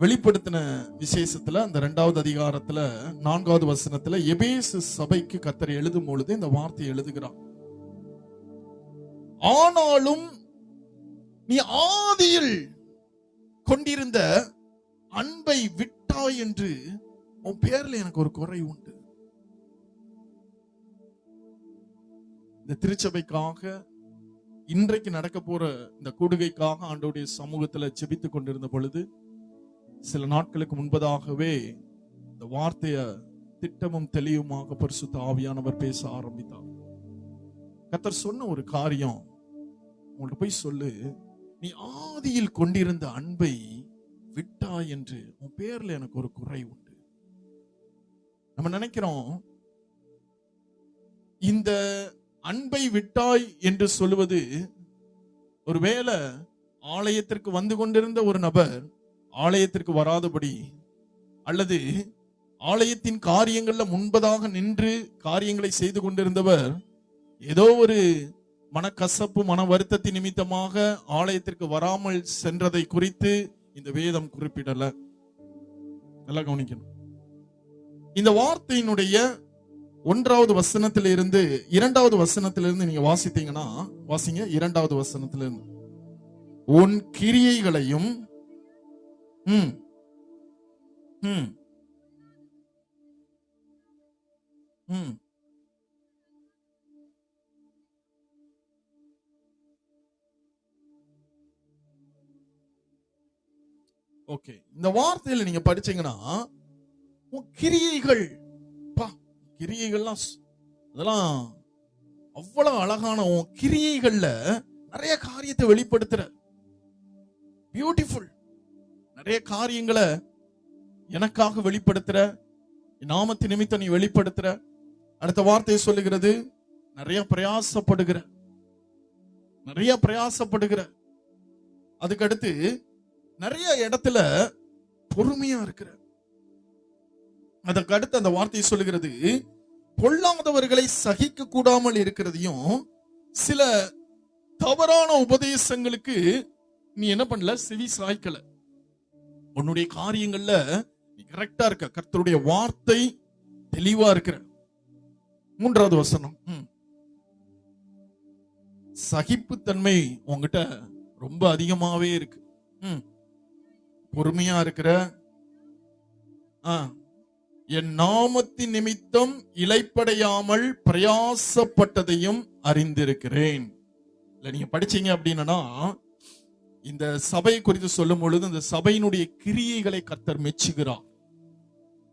வெளிப்படுத்தின விசேஷத்துல அந்த 2வது அதிகாரத்துல 4வது வசனத்துல எபேசு சபைக்கு கர்த்தர் எழுதும் பொழுது இந்த வார்த்தையை எழுதுகிறார். ஆனாலும் நீ ஆதியில் கொண்டிருந்த அன்பை விட்டாய் என்று உன் பேர்ல எனக்கு ஒரு குறை உண்டு. இந்த திருச்சபைக்காக இன்றைக்கு நடக்க போற இந்த கூடுகைக்காக ஆண்டவருடைய சமூகத்துல ஜெபித்துக் கொண்டிருந்த பொழுது சில நாட்களுக்கு முன்பதாகவே இந்த வார்த்தைய திட்டமும் தெளிவுமாக பரிசுத்த ஆவியானவர் பேச ஆரம்பித்தார். கர்த்தர் சொன்ன ஒரு காரியம் உங்கள்ட்ட போய் சொல்லு, நீ ஆதியில் கொண்டிருந்த அன்பை விட்டாய் என்று உன் பேர்ல எனக்கு ஒரு குறை உண்டு. நம்ம நினைக்கிறோம் இந்த அன்பை விட்டாய் என்று சொல்லுவது ஒருவேளை ஆலயத்திற்கு வந்து கொண்டிருந்த ஒரு நபர் ஆலயத்திற்கு வராதபடி, அல்லது ஆலயத்தின் காரியங்கள்ல முன்பதாக நின்று காரியங்களை செய்து கொண்டிருந்தவர் ஏதோ ஒரு மனக்கசப்பு மன வருத்தத்தின் நிமித்தமாக ஆலயத்திற்கு வராமல் சென்றதை குறித்து இந்த வேதம் குறிப்பிடல. நல்லா கவனிக்கணும். இந்த வார்த்தையினுடைய 1வது வசனத்திலிருந்து 2வது வசனத்திலிருந்து நீங்க வாசித்தீங்கன்னா, வாசிங்க 2வது வசனத்திலிருந்து, உன் கிரியைகளையும் ஓகே, இந்த வார்த்தையில நீங்க படிச்சீங்கன்னா உன் கிரியைகள், கிரியைகள்லாம் அதெல்லாம் அவ்வளவு அழகான, உன் கிரியைகள்ல நிறைய காரியத்தை வெளிப்படுத்துற, பியூட்டிஃபுல், நிறைய காரியங்களை எனக்காக வெளிப்படுத்துற, நாமத்தின் நிமித்தம் நீ வெளிப்படுத்துற. அடுத்த வார்த்தையை சொல்லுகிறது, நிறைய பிரயாசப்படுகிற. அதுக்கு அடுத்து நிறைய இடத்துல பொறுமையா இருக்கிற. அதற்கு அடுத்து அந்த வார்த்தையை சொல்லுகிறது, பொல்லாதவர்களை சகிக்க கூடாமல் இருக்கிறதையும், சில தவறான உபதேசங்களுக்கு நீ என்ன பண்ணல, செவி சாய்க்கல. உன்னுடைய காரியங்கள்ல நீ கரெக்டா இருக்க, கர்த்தருடைய வார்த்தை தெளிவா இருக்கிற. 3வது வசனம், சகிப்புத்தன்மை உங்ககிட்ட ரொம்ப அதிகமாவே இருக்கு. பொறுமையா இருக்கிற. என் நாமத்தின் நிமித்தம் இளைப்படையாமல் பிரயாசப்பட்டதையும் அறிந்திருக்கிறேன். இல்ல நீங்க படிச்சீங்க அப்படின்னா, இந்த சபை குறித்து சொல்லும் பொழுது இந்த சபையினுடைய கிரியைகளை கர்த்தர் மெச்சுகிறார்.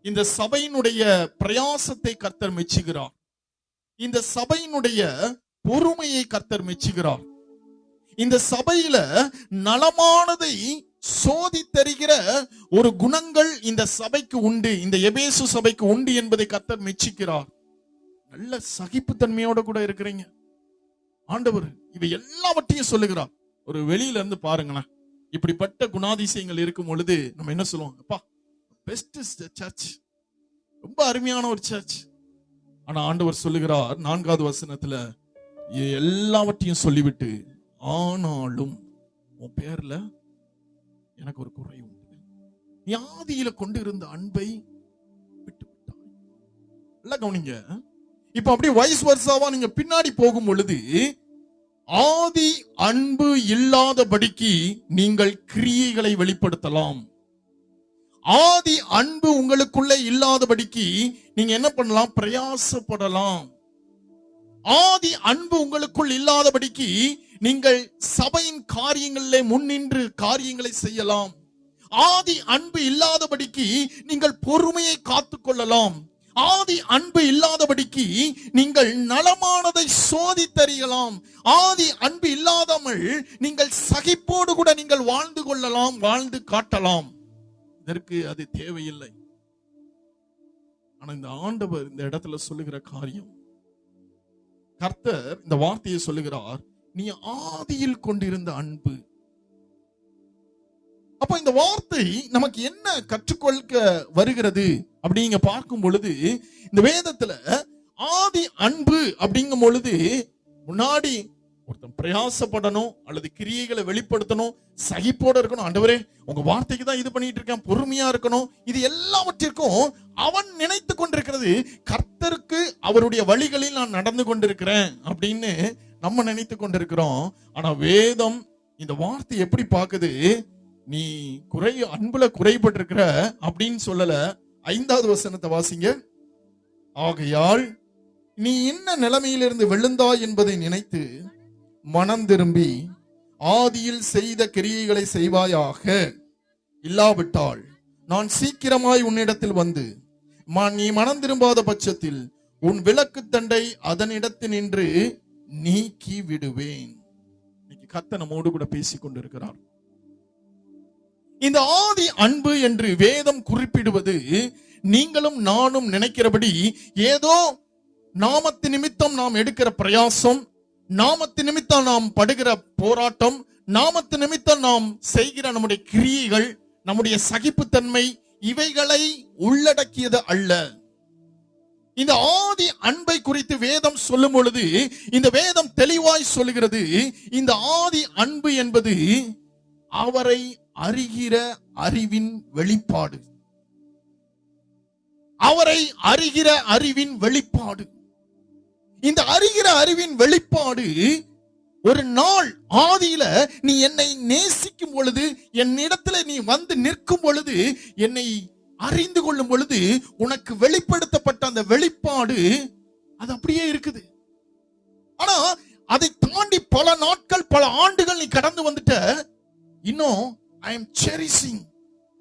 இந்த சபையினுடைய பிரயாசத்தை கர்த்தர் மெச்சுகிறார். இந்த சபையினுடைய பொறுமையை கர்த்தர் மெச்சுகிறார். இந்த சபையில நலமானதை சோதித்தருகிற ஒரு குணங்கள் இந்த சபைக்கு உண்டு, இந்த எபேசு சபைக்கு உண்டு என்பதை கர்த்தர் மெச்சுகிறார். நல்ல சகிப்புத்தன்மையோட கூட இருக்கிறீங்க. ஆண்டவர் இவை எல்லாவற்றையும் சொல்லுகிறார். ஒரு வெளியில இருந்து பாருங்களேன், இப்படிப்பட்ட குணாதிசயங்கள் இருக்கும் பொழுது நம்ம என்ன சொல்லுவோம், அப்பா பெஸ்ட் சர்ச், ரொம்ப அருமையான ஒரு சர்ச். ஆனா ஆண்டவர் சொல்லுகிறார் 4வது வசனத்துல எல்லாவற்றையும் சொல்லிவிட்டு, ஆனாலும் உன் பேர்ல எனக்கு ஒரு குறை உண்டு. நீ ஆதியில கொண்டு இருந்த அன்பை விட்டு விட்டாய். நல்லா கவனிங்க. இப்ப அப்படியே வயசு வருஷாவா நீங்க பின்னாடி போகும் பொழுது, ஆதி அன்பு இல்லாதபடிக்கு நீங்கள் கிரியைகளை வெளிப்படுத்தலாம். ஆதி அன்பு உங்களுக்குள்ள இல்லாதபடிக்கு நீங்க என்ன பண்ணலாம்? பிரயாசப்படலாம். ஆதி அன்பு உங்களுக்குள் இல்லாதபடிக்கு நீங்கள் சபையின் காரியங்களிலே முன்னின்று காரியங்களை செய்யலாம். ஆதி அன்பு இல்லாதபடிக்கு நீங்கள் பொறுமையை காத்துக்கொள்ளலாம். ஆதி அன்பு இல்லாதபடிக்கு நீங்கள் நலமானதை சோதித்தறியலாம். ஆதி அன்பு இல்லாதமல் நீங்கள் சகிப்போடு கூட நீங்கள் வாழ்ந்து கொள்ளலாம், வாழ்ந்து காட்டலாம். இதற்கு அது தேவையில்லை. ஆனா இந்த ஆண்டவர் இந்த இடத்துல சொல்லுகிற காரியம், கர்த்தர் இந்த வார்த்தையை சொல்லுகிறார், நீ ஆதியில் கொண்டிருந்த அன்பு. அப்ப இந்த வார்த்தை நமக்கு என்ன கற்றுக்கொள்க வருகிறது அப்படிங்க பார்க்கும் பொழுது, இந்த வேதத்துல ஆதி அன்பு அப்படிங்கும் பொழுது முன்னாடி ஒருத்தன் பிரயாசப்படணும் அல்லது கிரியைகளை வெளிப்படுத்தணும், சகிப்போட இருக்கணும். ஆண்டவரே உங்க வார்த்தைக்கு தான் இது பண்ணிட்டு இருக்கேன், பொறுமையா இருக்கணும். இது எல்லாவற்றிற்கும் அவன் நினைத்து கொண்டிருக்கிறது கர்த்தருக்கு அவருடைய வழிகளில் நான் நடந்து கொண்டிருக்கிறேன் அப்படின்னு நம்ம நினைத்து கொண்டிருக்கிறோம். ஆனா வேதம் இந்த வார்த்தை எப்படி பார்க்குது? நீ அன்புல குறைபட்டிருக்கிற அப்படின்னு சொல்லல. 5வது வசனத்தை வாசிங்க. ஆகையால் நீ என்ன நிலைமையிலிருந்து விழுந்தாய் என்பதை நினைத்து மனம் திரும்பி ஆதியில் செய்த கிரியைகளை செய்வாயாக. இல்லாவிட்டால் நான் சீக்கிரமாய் உன்னிடத்தில் வந்து நீ மனம் திரும்பாத பட்சத்தில் உன் விளக்கு தண்டை அதனிடத்தில் நின்று நீக்கி விடுவேன். கர்த்தர் நம்மோடு கூட பேசிக் கொண்டிருக்கிறார். இந்த ஆதி அன்பு என்று வேதம் குறிப்பிடுவது நீங்களும் நானும் நினைக்கிறபடி ஏதோ நாமத்து நிமித்தம் நாம் எடுக்கிற பிரயாசம், நாமத்து நிமித்தம் நாம் படுகிற போராட்டம், நாமத்து நிமித்தம் நாம் செய்கிற நம்முடைய கிரியைகள், நம்முடைய சகிப்புத்தன்மை, இவைகளை உள்ளடக்கியது அல்ல. இந்த ஆதி அன்பை குறித்து வேதம் சொல்லும் பொழுது இந்த வேதம் தெளிவாய் சொல்லுகிறது, இந்த ஆதி அன்பு என்பது அவரை அறிகிற அறிவின் வெளிப்பாடு. அவரை அறிகிற அறிவின் வெளிப்பாடு. இந்த அறிகிற அறிவின் வெளிப்பாடு ஒரு நாள் ஆதியில நீ என்னை நேசிக்கும் பொழுது, என்னிடத்துல நீ வந்து நிற்கும் பொழுது, என்னை அறிந்து கொள்ளும் பொழுது உனக்கு வெளிப்படுத்தப்பட்ட அந்த வெளிப்பாடு அது அப்படியே இருக்குது. ஆனா அதை தாண்டி பல நாட்கள் பல ஆண்டுகள் நீ கடந்து வந்துட்ட. இன்னும் I am cherishing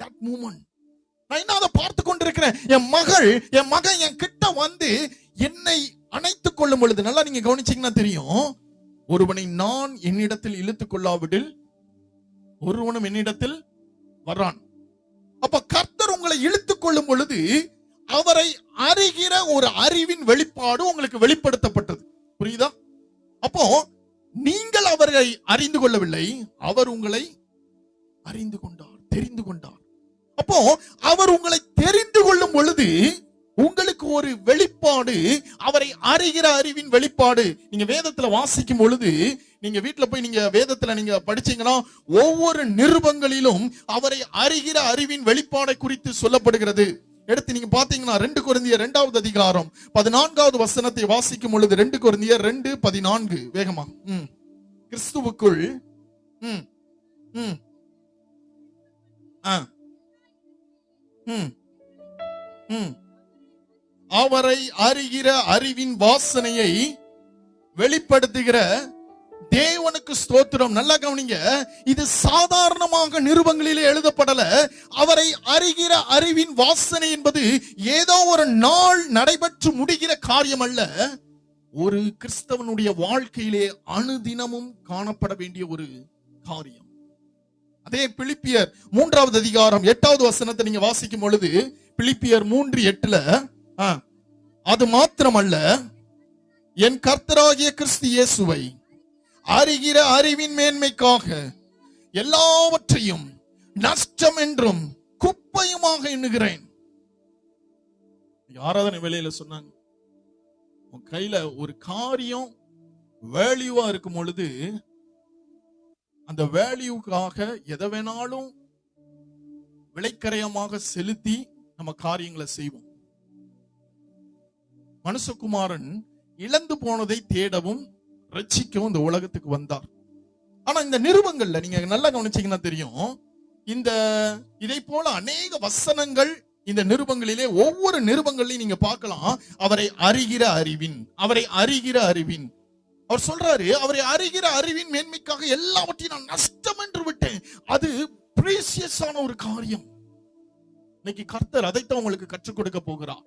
that moment. நான் இன்னும் அதை பார்த்து கொண்டிருக்கிறேன். என் மகன் என் கிட்ட வந்து என்னை அணைத்துக் கொள்ளும் பொழுது, நல்லா நீங்க கவனிச்சீங்கன்னா தெரியும், ஒருவனை நான் என்னிடத்தில் இழுத்துக் கொள்ளாவிடில் ஒருவனும் என்னிடத்தில் வரான். அப்ப கர்த்தர் உங்களை இழுத்துக் கொள்ளும் பொழுது அவரை அறிகிற ஒரு அறிவின் வெளிப்பாடு உங்களுக்கு வெளிப்படுத்தப்பட்டது. புரியுதா? அப்போ நீங்கள் அவரை அறிந்து கொள்ளவில்லை, அவர் உங்களை அறிந்து கொண்டார், தெரிந்து கொண்டார். அப்போ அவர் உங்களை தெரிந்து கொள்ளும் பொழுது உங்களுக்கு ஒரு வெளிப்பாடு, அவரை அறிகிற அறிவின் வெளிப்பாடு. நீங்க வேதத்துல வாசிக்கும் பொழுது, நீங்க வீட்டுல போய் நீங்க வேதத்துல நீங்க படிச்சீங்கன்னா ஒவ்வொரு நிருபங்களிலும் அவரை அறிகிற அறிவின் வெளிப்பாடை குறித்து சொல்லப்படுகிறது. எடுத்து நீங்க பாத்தீங்கன்னா 2 கொரிந்தியர் 2வது அதிகாரம் 14வது வசனத்தை வாசிக்கும் பொழுது, 2 கொரிந்தியர் 2:14 வேகமா. கிறிஸ்துவுக்குள் அவரை அறிகிற அறிவின் வாசனையை வெளிப்படுத்துகிற தேவனுக்கு ஸ்தோத்திரம். நல்லா கவனிங்க, இது சாதாரணமாக நிருபங்களிலே எழுதப்படல. அவரை அறிகிற அறிவின் வாசனை என்பது ஏதோ ஒரு நாள் நடைபெற்று முடிகிற காரியம் அல்ல. ஒரு கிறிஸ்தவனுடைய வாழ்க்கையிலே அனுதினமும் காணப்பட வேண்டிய ஒரு காரியம். அதே பிலிப்பியர் 3வது அதிகாரம் 8வது வசனத்தை நீங்க வாசிக்கும் பொழுது, பிலிப்பியர் 3:8 அது மாத்திரமல்ல, என் கர்த்தராகிய கிறிஸ்து இயேசுவை அறிகிற அறிவின் மேன்மைக்காக எல்லாவற்றையும் நஷ்டம் என்றும் குப்பையுமாக எண்ணுகிறேன். ஆராதனை வேளையில சொன்னாங்க, உன் கையில ஒரு காரியம் வேல்யூவா இருக்கும் பொழுது அந்த வேல்யூக்காக எதை வேணாலும் விலைக்கரையமாக செலுத்தி நம்ம காரியங்களை செய்வோம். மனுஷகுமாரன் இழந்து போனதை தேடவும் ரட்சிக்கவும் இந்த உலகத்துக்கு வந்தார். ஆனா இந்த நிருபங்கள்ல நீங்க நல்லா கவனிச்சீங்கன்னா தெரியும், இந்த இதை போல அநேக வசனங்கள் இந்த நிருபங்களிலே ஒவ்வொரு நிருபங்களையும் நீங்க பார்க்கலாம். அவரை அறிகிற அறிவின், அவரை அறிகிற அறிவின். அவர் சொல்றாரு, அவரை அறிகிற அறிவின் மேன்மைக்காக எல்லாவற்றையும் நான் நஷ்டம் என்று விட்டேன். அது பிரீசியஸான ஒரு காரியம். இன்னைக்கு கர்த்தர் அதைத்தான் உங்களுக்கு கற்றுக் கொடுக்க போகிறார்.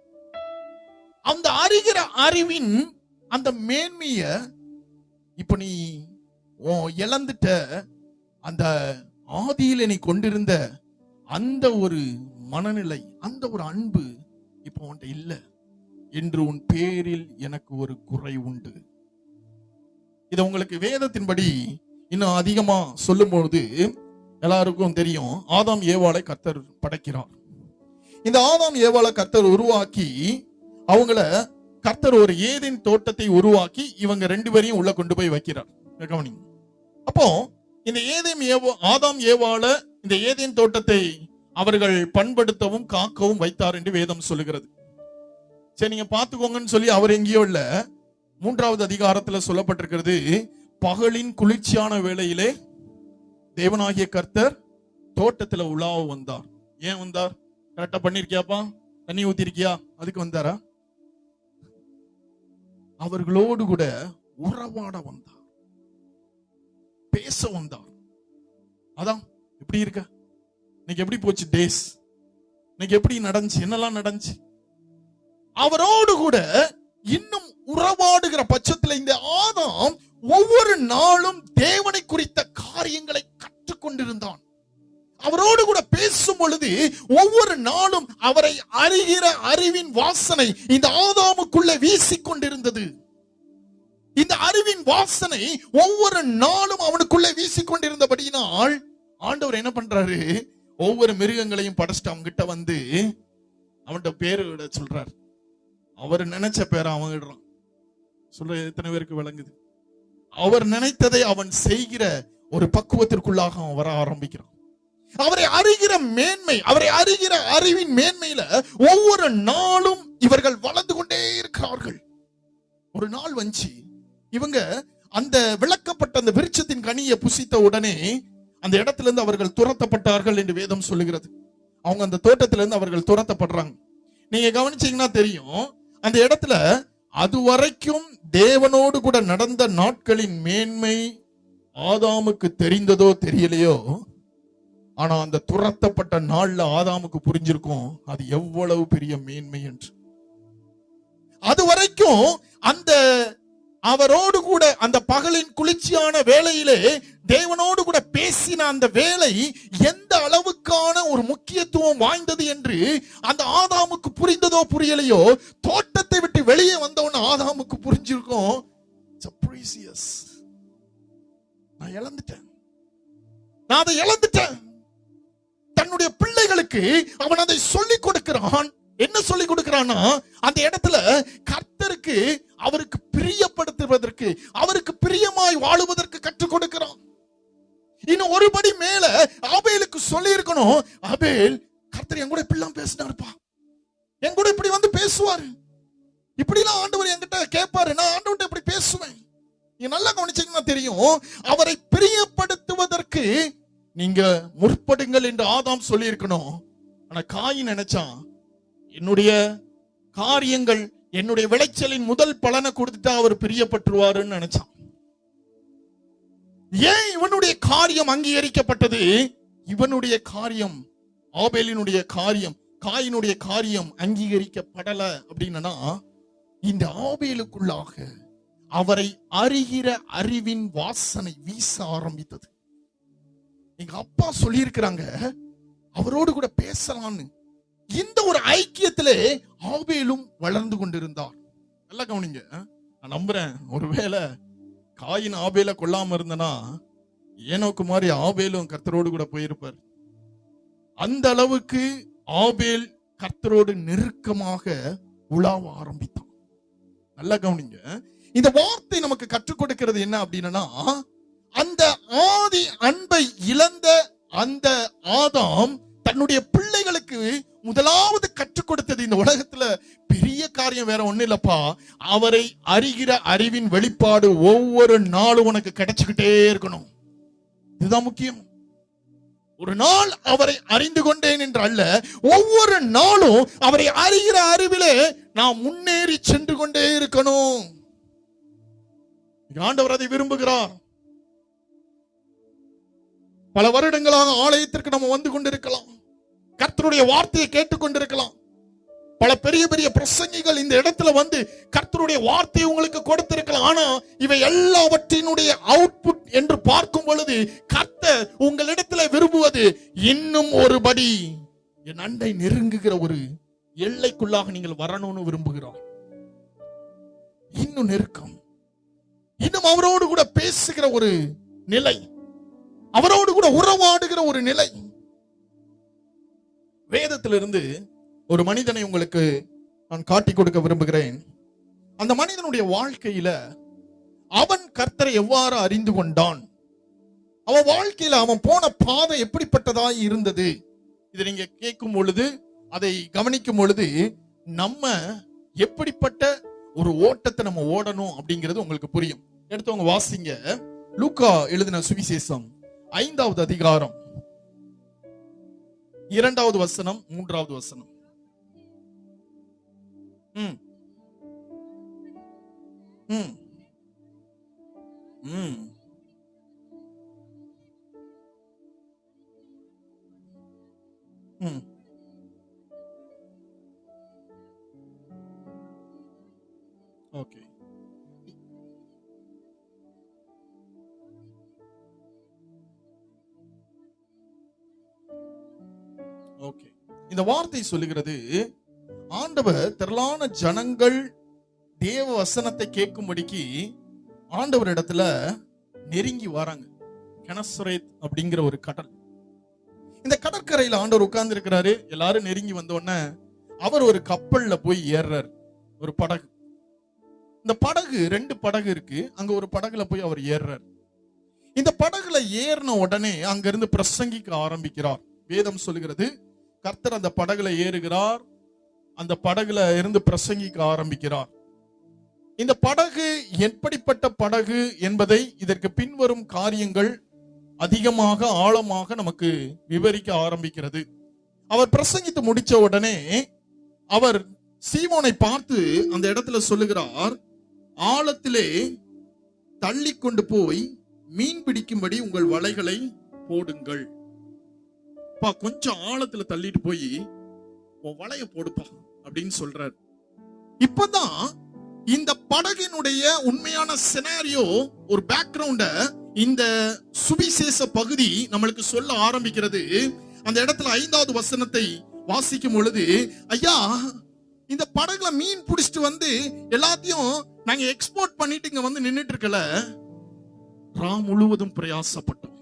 அந்த அறிகிற அறிவின் அந்த மேன்மைய இப்ப நீ இழந்துட்ட, அந்த ஆதியில நீ கொண்டிருந்த அந்த ஒரு மனநிலை, அந்த ஒரு அன்பு இப்ப உன்கிட்ட இல்ல என்று உன் பேரில் எனக்கு ஒரு குறை உண்டு. இத உங்களுக்கு வேதத்தின்படி இன்னும் அதிகமா சொல்லும்போது எல்லாருக்கும் தெரியும், ஆதாம் ஏவாளை கர்த்தர் படைக்கிறார். இந்த ஆதாம் ஏவாளை கர்த்தர் உருவாக்கி அவங்கள கர்த்தர் ஒரு ஏதேன் தோட்டத்தை உருவாக்கி இவங்க 2 பேரையும் உள்ள கொண்டு போய் வைக்கிறார். கவனிங்க. அப்போ இந்த ஆதாம் ஏவாள இந்த ஏதேன் தோட்டத்தை அவர்கள் பண்படுத்தவும் காக்கவும் வைத்தார் என்று வேதம் சொல்லுகிறது. சரி, நீங்க பாத்துக்கோங்கன்னு சொல்லி அவர் எங்கேயோ இல்ல, 3வது அதிகாரத்துல சொல்லப்பட்டிருக்கிறது, பகலின் குளிர்ச்சியான வேளையிலே தேவனாகிய கர்த்தர் தோட்டத்துல உலாவ வந்தார். ஏன் வந்தார்? கரெக்டா பண்ணிருக்கியாப்பா? தண்ணி ஊத்திருக்கியா? அதுக்கு வந்தாரா? அவர்களோடு கூட உறவாட வந்தார், பேச வந்தார். அதான் எப்படி இருக்க, இன்னைக்கு எப்படி போச்சு டேஸ், இன்னைக்கு எப்படி நடந்துச்சு, என்னெல்லாம் நடந்துச்சு, அவரோடு கூட இன்னும் உறவாடுகிற பட்சத்தில் இந்த ஆதாம் ஒவ்வொரு நாளும் தேவனை குறித்த காரியங்களை கற்றுக்கொண்டிருந்தான். அவரோடு கூட பேசும் பொழுது ஒவ்வொரு நாளும் அவரை அறிகிற அறிவின் வாசனை இந்த ஆதாமுக்குள்ள வீசிக்கொண்டிருந்தது. இந்த அறிவின் வாசனை ஒவ்வொரு நாளும் அவனுக்குள்ளே வீசிக்கொண்டிருந்தபடியினால் ஆண்டவர் என்ன பண்றாரு, ஒவ்வொரு மிருகங்களையும் படைச்சிட்டு அவங்க கிட்ட வந்து அவன்கிட்ட பேரு விட சொல்றார். அவர் நினைச்ச பேரை அவன் இடுறான். சொல்ற எத்தனை பேருக்கு விளங்குது? அவர் நினைத்ததை அவன் செய்கிற ஒரு பக்குவத்திற்குள்ளாக அவன் வர ஆரம்பிக்கிறான். அவரை அறிகிற மேன்மை, அவரை அறிகிற அறிவின் மேன்மையில ஒவ்வொரு நாளும் இவர்கள் வளர்ந்து கொண்டே இருக்கிறார்கள். ஒரு நாள் வந்துச்சு, இவங்க அந்த விளக்கப்பட்ட அந்த விருட்சத்தின் கனியை புசித்த உடனே அந்த இடத்துல இருந்து அவர்கள் துரத்தப்பட்டார்கள் என்று வேதம் சொல்லுகிறது. அவங்க அந்த தோட்டத்திலிருந்து அவர்கள் துரத்தப்படுறாங்க. நீங்க கவனிச்சீங்கன்னா தெரியும், அந்த இடத்துல அதுவரைக்கும் தேவனோடு கூட நடந்த நாட்களின் மேன்மை ஆதாமுக்கு தெரிந்ததோ தெரியலையோ, ஆனா அந்த துரத்தப்பட்ட நாள்ல ஆதாமுக்கு புரிஞ்சிருக்கும் அது எவ்வளவு பெரிய மேன்மை என்று. அது வரைக்கும் அந்த அவரோடு கூட அந்த பகலின் குளிர்ச்சியான வேளையிலே தேவனோடு கூட பேசின அந்த வேலை எந்த அளவுக்கான ஒரு முக்கியத்துவம் வாய்ந்தது என்று அந்த ஆதாமுக்கு புரிந்ததோ புரியலையோ, தோட்டத்தை விட்டு வெளியே வந்தவன ஆதாமுக்கு புரிஞ்சிருக்கும், நான் இழந்துட்டேன், நான் அதை இழந்துட்டேன். தன்னுடைய பிள்ளைகளுக்கு அவன் அதை சொல்லிக் கொடுக்கிறான். என்ன சொல்லிக் கொடுக்கிறான்னா, அந்த இடத்துல கர்த்தருக்கு அவருக்கு பிரியப்படுத்துவதற்கு, அவருக்கு பிரியமாய் வாழுவதற்கு கற்றுக் கொடுக்கிறான். இன்னும் ஒருபடி மேல ஆபேலுக்கு சொல்லி இருக்கணும், ஆபேல் கர்த்தர் என் கூட இப்படிலாம் பேசினாருப்பா, என் கூட இப்படி வந்து பேசுவாரு, இப்படிலாம் ஆண்டவர் என்கிட்ட கேட்பாரு, நான் ஆண்டவர்கிட்ட இப்படி பேசுவேன். நீங்க நல்லா கவனிச்சீங்கன்னா தெரியும், அவரை பிரியப்படுத்துவதற்கு நீங்க முற்படுங்கள் என்று ஆதாம் சொல்லி இருக்கணும். ஆனா காயின் நினைச்சான், என்னுடைய காரியங்கள், என்னுடைய விளைச்சலின் முதல் பலனை கொடுத்துட்டா அவர் பிரியப்பட்டுருவாருன்னு நினைச்சான். ஏன் இவனுடைய காரியம் அங்கீகரிக்கப்பட்டது? இவனுடைய காரியம், ஆபேலினுடைய காரியம், காயினுடைய காரியம் அங்கீகரிக்கப்படல அப்படின்னா, இந்த ஆபேலுக்குள்ளாக அவரை அறிகிற அறிவின் வாசனை வீச ஆரம்பித்தது. எங்க அப்பா சொல்லி இருக்கிறாங்க அவரோடு கூட பேசலான்னு. இந்த ஒரு ஐக்கியத்திலே ஆபேலும் வளர்ந்து கொண்டிருந்தார். நல்லா கவனிங்க, நான் நம்புறேன் ஒருவேளை காயின் ஆபேல கொல்லாம இருந்தனா ஏனோக்கு மாதிரி ஆபேலும் கர்த்தரோடு கூட போயிருப்பார். அந்த அளவுக்கு ஆபேல் கர்த்தரோடு நெருக்கமாக உலாவ ஆரம்பித்தான். நல்லா கவனிங்க, இந்த வார்த்தை நமக்கு கற்றுக் கொடுக்கிறது என்ன அப்படின்னா, அந்த ஆதி அன்பை இழந்த அந்த ஆதாம் தன்னுடைய பிள்ளைகளுக்கு முதலாவது கற்றுக் கொடுத்தது இந்த உலகத்துல பெரிய காரியம் வேற ஒண்ணு இல்லப்பா, அவரை அறிகிற அறிவின் வெளிப்பாடு ஒவ்வொரு நாளும் உனக்கு கிடைச்சுக்கிட்டே இருக்கணும். இதுதான் முக்கியம். ஒரு நாள் அவரை அறிந்து கொண்டேன் என்று அல்ல, ஒவ்வொரு நாளும் அவரை அறிகிற அறிவிலே நாம் முன்னேறி சென்று கொண்டே இருக்கணும். ஆண்டவர் அதை விரும்புகிறார். பல வருடங்களாக ஆலயத்திற்கு நம்ம வந்து கொண்டிருக்கலாம், கர்த்தருடைய வார்த்தையை கேட்டுக் கொண்டிருக்கலாம். பல பெரிய பெரிய பிரசங்கிகள் இந்த இடத்துல வந்து கர்த்தருடைய வார்த்தையை உங்களுக்கு கொடுத்திருக்கலாம். ஆனா இவை எல்லாவற்றினுடைய அவுட்புட் என்று பார்க்கும் பொழுது கர்த்தர் உங்களிடத்துல விரும்புவது இன்னும் ஒருபடி என் அண்டை நெருங்குகிற ஒரு எல்லைக்குள்ளாக நீங்கள் வரணும்னு விரும்புகிறார். இன்னும் நெருக்கம், இன்னும் அவரோடு கூட பேசுகிற ஒரு நிலை, அவரோடு கூட உறவாடுகிற ஒரு நிலை. வேதத்திலிருந்து ஒரு மனிதனை உங்களுக்கு நான் காட்டி கொடுக்க விரும்புகிறேன். அந்த மனிதனுடைய வாழ்க்கையில அவன் கர்த்தரை எவ்வாறு அறிந்து கொண்டான், அவன் வாழ்க்கையில அவன் போன பாதை எப்படிப்பட்டதாய் இருந்தது, இதை நீங்க கேட்கும் பொழுது, அதை கவனிக்கும் பொழுது நம்ம எப்படிப்பட்ட ஒரு ஓட்டத்தை நம்ம ஓடணும் அப்படிங்கிறது உங்களுக்கு புரியும். எடுத்தவங்க வாசிங்க, லூக்கா எழுதின சுவிசேஷம் 5வது அதிகாரம் 2வது வசனம் 3வது வசனம். Okay, okay. இந்த வார்த்தை சொல்லுகிறது, ஆண்டவர் திரளான ஜனங்கள் தேவ வசனத்தை கேட்கும்படிக்கு ஆண்டவர் இடத்துல நெருங்கி வராங்க. கெனசரேத் அப்படிங்கிற ஒரு கடல், இந்த கடற்கரையில ஆண்டவர் உட்கார்ந்து இருக்கிறாரு. எல்லாரும் நெருங்கி வந்த உடனே அவர் ஒரு கப்பல்ல போய் ஏறார், ஒரு படகு. இந்த படகு 2 படகு இருக்கு, அங்க ஒரு படகுல போய் அவர் ஏறார். இந்த படகுல ஏறின உடனே அங்க இருந்து பிரசங்கிக்க ஆரம்பிக்கிறார். வேதம் சொல்லுகிறது, கர்த்தர் அந்த படகுல ஏறுகிறார், அந்த படகுல இருந்து பிரசங்கிக்க ஆரம்பிக்கிறார். இந்த படகு எப்படிப்பட்ட படகு என்பதை இதற்கு பின்வரும் காரியங்கள் அதிகமாக ஆழமாக நமக்கு விவரிக்க ஆரம்பிக்கிறது. அவர் பிரசங்கித்து முடிச்ச உடனே அவர் சீமோனை பார்த்து அந்த இடத்துல சொல்லுகிறார், ஆழத்திலே தள்ளி கொண்டு போய் மீன் பிடிக்கும்படி உங்கள் வலைகளை போடுங்கள். கொஞ்சம் ஆழத்துல தள்ளிட்டு போய் வலைய போடுப்பா அப்படின்னு சொல்றாரு. இப்பதான் இந்த படகினுடைய உண்மையான சினாரியோ, ஒரு பேக்ரவுண்ட இந்த சுவிசேஷ பகுதி நம்மளுக்கு சொல்ல ஆரம்பிக்கிறது. அந்த இடத்துல 5வது வசனத்தை வாசிக்கும் பொழுது, ஐயா இந்த படகுல மீன் பிடிச்சிட்டு வந்து எல்லாத்தையும் நாங்க எக்ஸ்போர்ட் பண்ணிட்டு இங்க வந்து நின்னுட்டு இருக்கல, ராம் முழுவதும் பிரயாசப்பட்டோம்,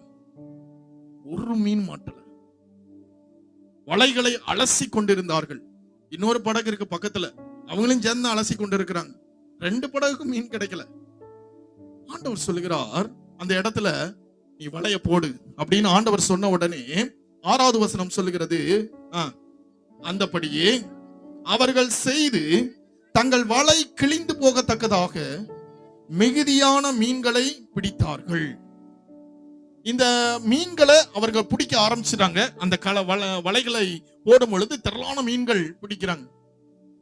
ஒரு மீன் மாட்டல. வலைகளை அலசி கொண்டிருந்தார்கள். இன்னொரு படகு இருக்கு பக்கத்துல, அவங்களும் சேர்ந்து அலசி கொண்டிருக்கிறாங்க. 2 படகுக்கும் மீன் கிடைக்கல. ஆண்டவர் சொல்லுகிறார், அந்த இடத்துல நீ வலைய போடு அப்படின்னு ஆண்டவர் சொன்ன உடனே 6வது வசனம் சொல்லுகிறது, அந்தபடியே அவர்கள் செய்து தங்கள் வலை கிழிந்து போகத்தக்கதாக மிகுதியான மீன்களை பிடித்தார்கள். இந்த மீன்களை அவர்கள் பிடிக்க ஆரம்பிச்சிட்டாங்க. அந்த வலைகளை போடும் பொழுது திரளான மீன்கள் பிடிக்கிறாங்க.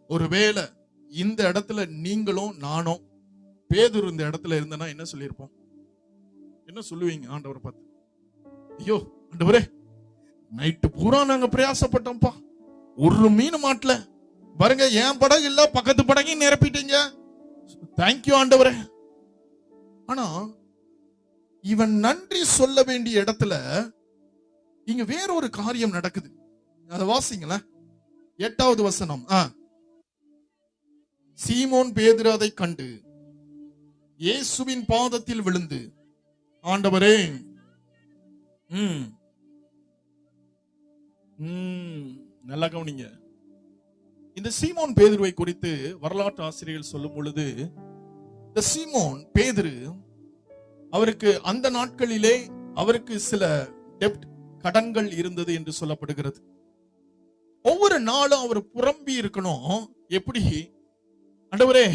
ஒருவேளை இந்த இடத்துல நீங்களும் நானும் பேதுரு இந்த இடத்துல இருந்தனா என்ன சொல்லியிருப்போம்? என்ன சொல்லுவீங்க ஆண்டவரை பார்த்து? ஐயோ ஆண்டவரே, நைட்டு பூரா நாங்க பிரயாசப்பட்டோம்ப்பா, ஒரு மீன் மாட்டல, பாருங்க என் படகு இல்ல, பக்கத்து படகையும் நிரப்பிட்டீங்க, தேங்க்யூ ஆண்டவரே. ஆனா இவன் நன்றி சொல்ல வேண்டிய இடத்துல இங்க வேறொரு காரியம் நடக்குது. அதை வாசிங்களேன், 8வது வசனம். சீமோன் பேதுரு அதை கண்டு இயேசுவின் பாதத்தில் விழுந்து, ஆண்டவரே, நல்லா கவனிங்க. இந்த சீமோன் பேதுருவை குறித்து வரலாற்று ஆசிரியர்கள் சொல்லும் பொழுது, இந்த சீமோன் பேதுரு அவருக்கு அந்த நாட்களிலே அவருக்கு சில டெப்ட் கடன்கள் இருந்தது என்று சொல்லப்படுகிறது. ஒவ்வொரு நாளும் அவர் புலம்பி இருக்கணும். எப்படி? ஆண்டவரே,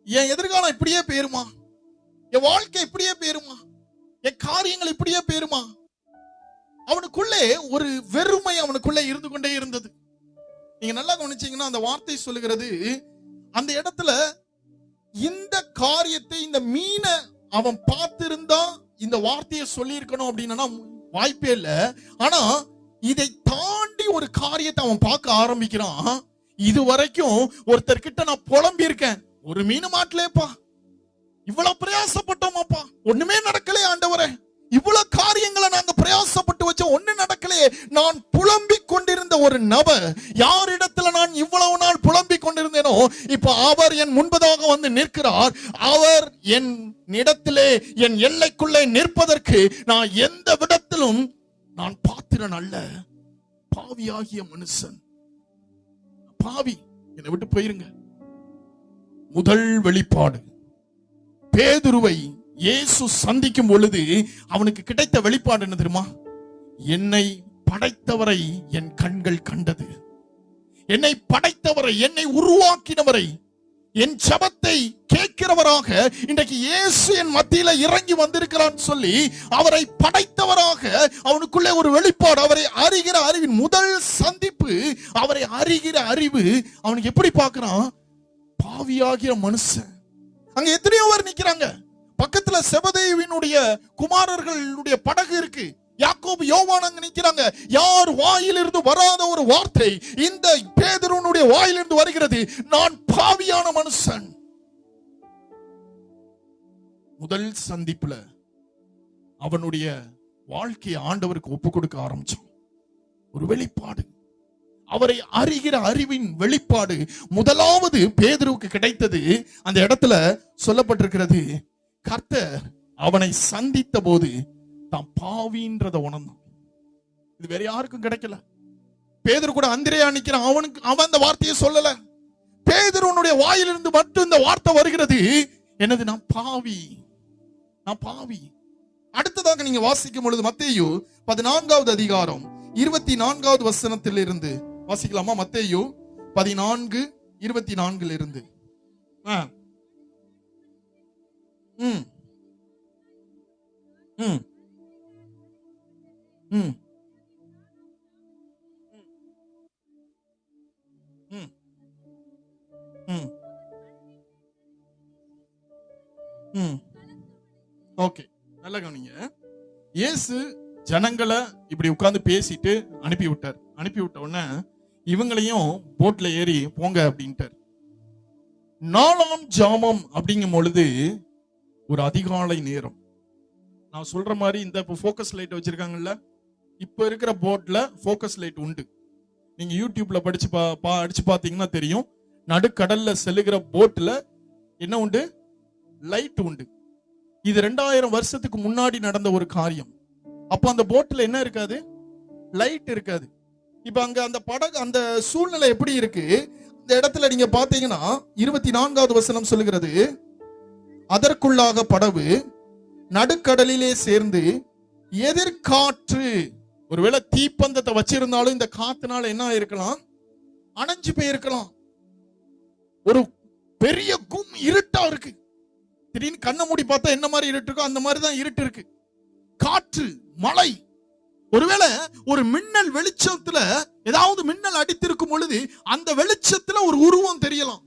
என் எதிர்காலம் இப்படியே போயிருமா, என் வாழ்க்கை இப்படியே போயிருமா, என் காரியங்கள் இப்படியே போயிருமா. அவனுக்குள்ளே ஒரு வெறுமை அவனுக்குள்ளே இருந்து கொண்டே இருந்தது. நீங்க நல்லா கவனிச்சீங்கன்னா அந்த வார்த்தை சொல்லுகிறது, அந்த இடத்துல இந்த காரியத்தை, இந்த மீனை அவன் பார்த்திருந்தா இந்த வார்த்தையை சொல்லி இருக்கணும் அப்படின்னா வாய்ப்பே இல்லை. ஆனா இதை தாண்டி ஒரு காரியத்தை அவன் பார்க்க ஆரம்பிக்கிறான். இது வரைக்கும் ஒருத்தர் கிட்ட நான் புலம்பி இருக்கேன், ஒரு மீன் மாட்டலேப்பா, இவ்வளவு பிரயாசப்பட்டோமாப்பா, ஒண்ணுமே நடக்கலையே ஆண்டவரே, இவ்வளவு காரியங்களை நாங்க பிரயாசப்பட்டு வச்ச ஒண்ணு நடக்கலையே. நான் புலம்பிக் கொண்டிருந்த ஒரு நபர், யாரிடத்துல நான் இவ்வளவு நாள் புலம்பிக் கொண்டிருந்தேனோ, இப்ப அவர் என் முன்பதாக வந்து நிற்கிறார். அவர் என் இடத்திலே, என் எல்லைக்குள்ளே நிற்பதற்கு நான் எந்த விதத்திலும் நான் பாத்திரன் அல்ல, பாவியாகிய மனுஷன், பாவி, என்னை விட்டு போயிருங்க. முதல் வெளிப்பாடு பேதுருவை இயேசு சந்திக்கும் பொழுது அவனுக்கு கிடைத்த வெளிப்பாடு என்ன தெரியுமா? என்னை படைத்தவரை என் கண்கள் கண்டது, என்னை படைத்தவரை, என்னை உருவாக்கினவரை, என் ஜெபத்தை கேட்கிறவராக இன்றைக்கு இயேசு என் மத்தியில இறங்கி வந்திருக்கிறான் சொல்லி அவரை படைத்தவராக அவனுக்குள்ளே ஒரு வெளிப்பாடு, அவரை அறிகிற அறிவின் முதல் சந்திப்பு, அவரை அறிகிற அறிவு அவனுக்கு எப்படி பார்க்கிறான்? பாவியாகிய மனுஷன். அங்க எத்தனையோ பேர் நிக்கிறாங்க, பக்கத்துல செபதேயுவினுடைய குமாரர்களுடைய படகு இருக்கு, யாக்கோபு யோவான் அங்க நிக்கிறாங்க. யார் வாயிலிருந்து வராத ஒரு வார்த்தை இந்த பேதுருவினுடைய வாயிலிருந்து வருகிறது, நான் பாவியான மனுஷன். முதல் சந்திப்புல அவனுடைய வாழ்க்கையை ஆண்டவருக்கு ஒப்பு கொடுக்க ஆரம்பிச்சான். ஒரு வெளிப்பாடு, அவரை அறிகிற அறிவின் வெளிப்பாடு முதலாவது பேதுருவுக்கு கிடைத்தது. அந்த இடத்துல சொல்லப்பட்டிருக்கிறது, கர்த்தர் அவனை சந்தித்த போது தான் பாவின்றத உணர்ந்தான். இது வேற யாருக்கும் கிடைக்கல. பேதுரு கூட அந்திரேயா நிக்கிறான், அவன் அந்த வார்த்தையை சொல்லல. பேதுருனுடைய வாயிலிருந்து மட்டும் இந்த வார்த்தை வருகிறது, என்னது? நான் பாவி, நான் பாவி. அடுத்ததாக நீங்க வாசிக்கும் பொழுது மத்தேயு 14வது அதிகாரம் 24வது வசனத்தில் இருந்து வாசிக்கலாமா? மத்தேயு 14:24 இருந்து. ம் ம் ம் ம் ம் ம் ஓகே, நல்ல கவனிங்க. இயேசு ஜனங்களை இப்படி உட்கார்ந்து பேசிட்டு அனுப்பி விட்டார். அனுப்பி விட்ட உடனே இவங்களையும் போட்ல ஏறி போங்க அப்படின்ட்டார். 4ஆம் ஜாமம் அப்படிங்கும் பொழுது ஒரு அதிகாலை நேரம். நான் சொல்ற மாதிரி இந்த போக்கஸ் லைட் வச்சிருக்காங்கல்ல, இப்ப இருக்கிற போட்ல போக்கஸ் லைட் உண்டு. நீங்க யூடியூப்ல அடிச்சு பாத்தீங்கன்னா தெரியும். நடுக்கடல்ல செல்லுகிற போட்ல என்ன உண்டு? லைட் உண்டு. இது 2000 வருஷத்துக்கு முன்னாடி நடந்த ஒரு காரியம். அப்ப அந்த போட்ல என்ன இருக்காது? லைட் இருக்காது. இப்ப அங்க அந்த படகு, அந்த சூழ்நிலை எப்படி இருக்கு? இந்த இடத்துல நீங்க பாத்தீங்கன்னா 24வது வசனம் சொல்லுகிறது, அதற்குள்ளாக படகு நடுக்கடலிலே சேர்ந்து எதிர்காற்று, ஒருவேளை தீப்பந்தத்தை வச்சிருந்தாலும் இந்த காத்துனால என்ன இருக்கலாம்? அணைஞ்சு போயிருக்கலாம். ஒரு பெரிய இருட்டா இருக்கு. திடீர்னு கண்ணை மூடி பார்த்தா என்ன மாதிரி இருட்டு இருக்கோ அந்த மாதிரி தான் இருட்டு இருக்கு. காற்று, மழை, ஒருவேளை ஒரு மின்னல் வெளிச்சத்துல ஏதாவது மின்னல் அடித்திருக்கும் பொழுது அந்த வெளிச்சத்துல ஒரு உருவம் தெரியலாம்.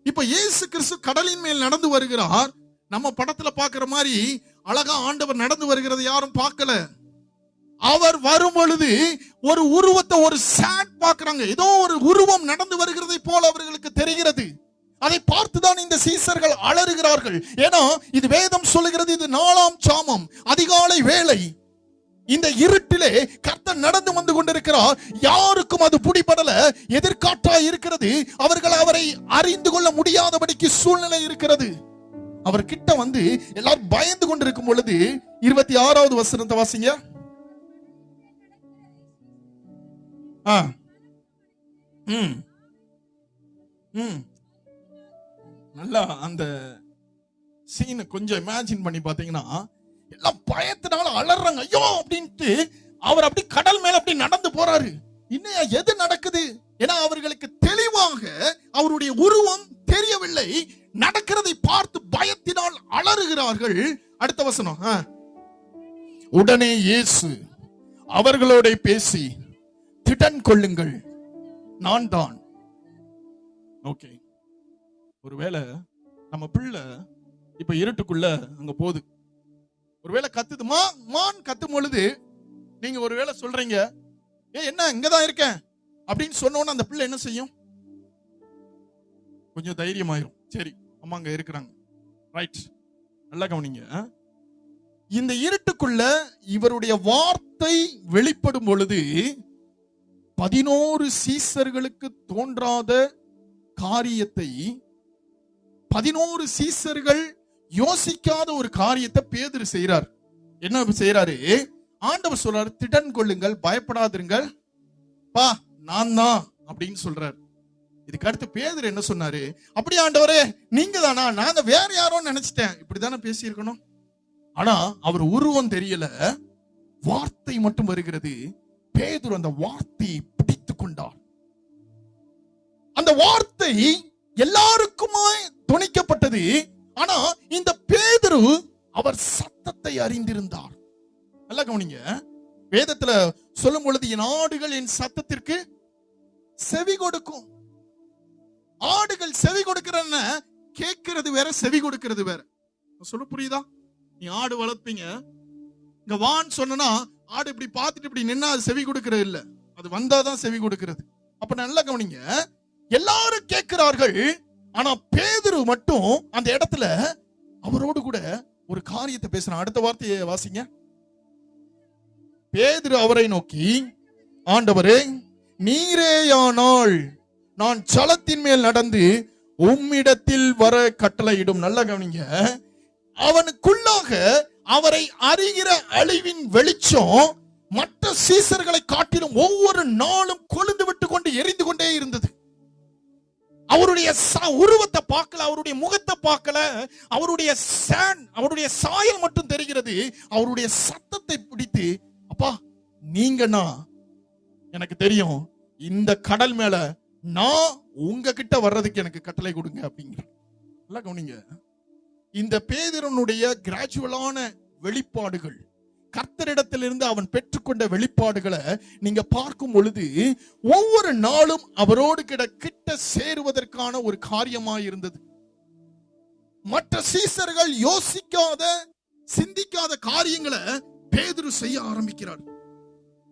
இப்ப இயேசு கிறிஸ்து கடலின் மேல் நடந்து வருகிறார். நம்ம படத்துல பாக்குற மாதிரி அழகா ஆண்டவர் நடந்து வருகிறது யாரும் பார்க்கல. அவர் வரும் பொழுது ஒரு உருவத்தை, ஒரு சாட் பாக்குறாங்க. ஏதோ ஒரு உருவம் நடந்து வருகிறதை போல அவர்களுக்கு தெரிகிறது. அதை பார்த்துதான் இந்த சீசர்கள் அலறுகிறார்கள். ஏன்னா இது வேதம் சொல்லுகிறது, இது 4ஆம் ஜாமம், அதிகாலை வேளை. இந்த இருட்டிலே கர்த்தர் நடந்து வந்து கொண்டிருக்கிறார். யாருக்கும் அது பிடிபடல. எதிர்காற்றா இருக்கிறது. அவர்கள் அவரை அறிந்து கொள்ள முடியாதபடிக்கு சூழ்நிலை இருக்கிறது. அவர் கிட்ட வந்து எல்லாரும் பயந்து கொண்டிருக்கும் பொழுது 26வது வசனத்தை வாசிங்க. நல்லா அந்த சீனை கொஞ்சம் இமேஜின் பண்ணி பாத்தீங்கன்னா, எல்லாம் பயத்தினால அலறாங்க. ஐயோ அப்படின்ட்டு அவர் அப்படி கடல் மேல அப்படி நடந்து போறாரு. இன்னும் எது நடக்குது? ஏன்னா அவர்களுக்கு தெளிவாக அவருடைய உருவம் தெரியவில்லை. நடக்கிறதை பார்த்து பயத்தினால் அலறுகிறார்கள். அடுத்த வசனம், உடனே இயேசு அவர்களோட பேசி, திடன் கொள்ளுங்கள், நான் தான். ஓகே, ஒருவேளை நம்ம பிள்ளை இப்ப இருட்டுக்குள்ள அங்க போகுது, ஒருவேளை கத்துது, மான் கத்தும் பொழுது நீங்க ஒருவேளை சொல்றீங்க, என்ன இங்கதான் இருக்கேன் அப்படின்னு சொன்னோன்னு அந்த பிள்ளை என்ன செய்யும்? கொஞ்சம் தைரியமாயிரும். சரி, அம்மா அங்க இருக்கிறாங்க, ரைட். நல்லா கவனிங்க. இந்த இருட்டுக்குள்ள இவருடைய வார்த்தை வெளிப்படும் பொழுது 11 சீசர்களுக்கு தோன்றாத காரியத்தை, 11 சீசர்கள் யோசிக்காத ஒரு காரியத்தை பேதுரு செய்யறார். என்ன செய்யறாரு? ஆண்டவர் சொல்றாரு, திடன் கொள்ளுங்கள், பயப்படாதிருங்கள், பா நான் தான் அப்படின்னு சொல்றாரு. இதுக்கு அடுத்து பேதுரு என்ன சொன்னாரு? அப்படி ஆண்டவரே நீங்க தானா? நாங்க வேற யாரோ நினைச்சிட்டேன். இப்படிதானே பேசி இருக்கணும். ஆனா அவர் உருவம் தெரியல, வார்த்தை மட்டும் வருகிறது. பேதுரு அந்த வார்த்தையை பிடித்து கொண்டார். அந்த வார்த்தை எல்லாருக்குமே துணிக்கப்பட்டது. ஆனா இந்த பேதுரு அவர் சத்தத்தை அறிந்திருந்தார். நல்லா கவனிங்க. வேதத்துல சொல்லும் பொழுது, என் ஆடுகள் என் சத்தத்திற்கு செவி கொடுக்கும். ஆடுகள் செவி கொடுக்கிறன்னு கேட்கிறது வேற, செவி கொடுக்கிறது வேற. சொல்ல புரியுதா? நீ ஆடு வளர்ப்பீங்க, இங்க வான்னு சொன்னா ஆடு இப்படி பார்த்துட்டு இப்படி நின்னா அது செவி கொடுக்கிறது இல்ல, அது வந்தாதான் செவி கொடுக்கிறது. அப்ப நல்லா கவனிங்க, எல்லாரும் கேட்கிறார்கள். ஆனா பேதுரு மட்டும் அந்த இடத்துல அவரோடு கூட ஒரு காரியத்தை பேசுறான். அடுத்த வார்த்தையை வாசிங்க. பேதுரு அவரை நோக்கி, ஆண்டவரே நீரேயானால் நான் ஜலத்தின் மேல் நடந்து உம்மிடத்தில் வர கட்டளையிடும். நல்லா கவனிங்க, அவனுக்குள்ளாக அவரை அறிகிற அழிவின் வெளிச்சம் மற்ற சீசர்களை காட்டிலும் ஒவ்வொரு நாளும் கொழுந்து விட்டு கொண்டு எரிந்து கொண்டே இருந்தது. அவருடைய உருவத்தை பார்க்கல, அவருடைய முகத்தை பார்க்கல, அவருடைய சாயல் மட்டும் தெரிகிறது. அவருடைய சத்தத்தை பிடித்து, அப்பா நீங்கன்னா எனக்கு தெரியும், இந்த கடல் மேல நான் உங்ககிட்ட வர்றதுக்கு எனக்கு கட்டளை கொடுங்க அப்படிங்கிற. நல்லா கவனிங்க, இந்த பேதுருனுடைய கிராஜுவலான வெளிப்பாடுகள், கர்த்தரிடத்திலிருந்து அவன் பெற்றுக்கொண்ட வெளிப்பாடுகளை நீங்க பார்க்கும் பொழுது ஒவ்வொரு நாளும் அவரோடு கிட்ட சேருவதற்கான ஒரு காரியமாய் இருந்தது. மற்ற சீசர்கள் யோசிக்காத, சிந்திக்காத காரியங்களை பேதுரு செய்ய ஆரம்பிக்கிறார்.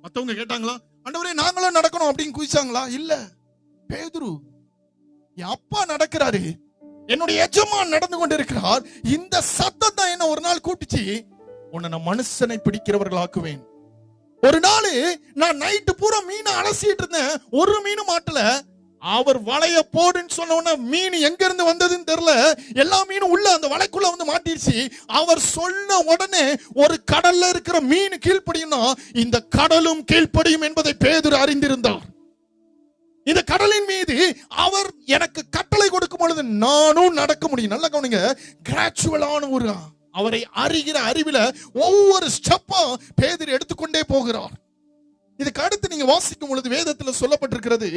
மத்தவங்க கேட்டாங்களா, ஆண்டவரே நாங்களும் நடக்கணும் அப்படின்னு குதிச்சாங்களா? இல்ல, பேதுரு என் அப்பா நடக்கிறாரு, என்னுடைய எஜமான் நடந்து கொண்டிருக்கிறார், இந்த சத்தம் தான் என்ன ஒரு நாள் கூட்டிச்சு, உன்னை நான் மனுஷனை பிடிக்கிறவர்களாக்குவேன். ஒரு நாள் நான் நைட்டு பூரா மீனை அலசிட்டு இருந்தேன், ஒரு மீனும் மாட்டல. அவர் வலைய போடுன்னு சொன்ன உடனே மீன் எங்க இருந்து வந்ததுன்னு தெரியல, எல்லா மீனும் உள்ள அந்த வலைக்குள்ள வந்து மாட்டிருச்சு. அவர் சொன்ன உடனே ஒரு கடல்ல இருக்கிற மீன் கீழ்ப்படியும்னா இந்த கடலும் கீழ்ப்படியும் என்பதை பேதுரு அறிந்திருந்தார். இந்த கடலின் மீது அவர் எனக்கு கட்டளை கொடுக்கும் பொழுது நானும் நடக்க முடியும். நல்லா கவனிங்க, கிராஜுவலான ஒரு அவரை அறிகிற அறிவில ஒவ்வொரு ஸ்டெப்பா பேதுரு எடுத்துக்கொண்டே போகிறார். இதுக்கு அடுத்து நீங்க வாசிக்கும் பொழுது வேதத்துல சொல்லப்பட்டிருக்கிறது,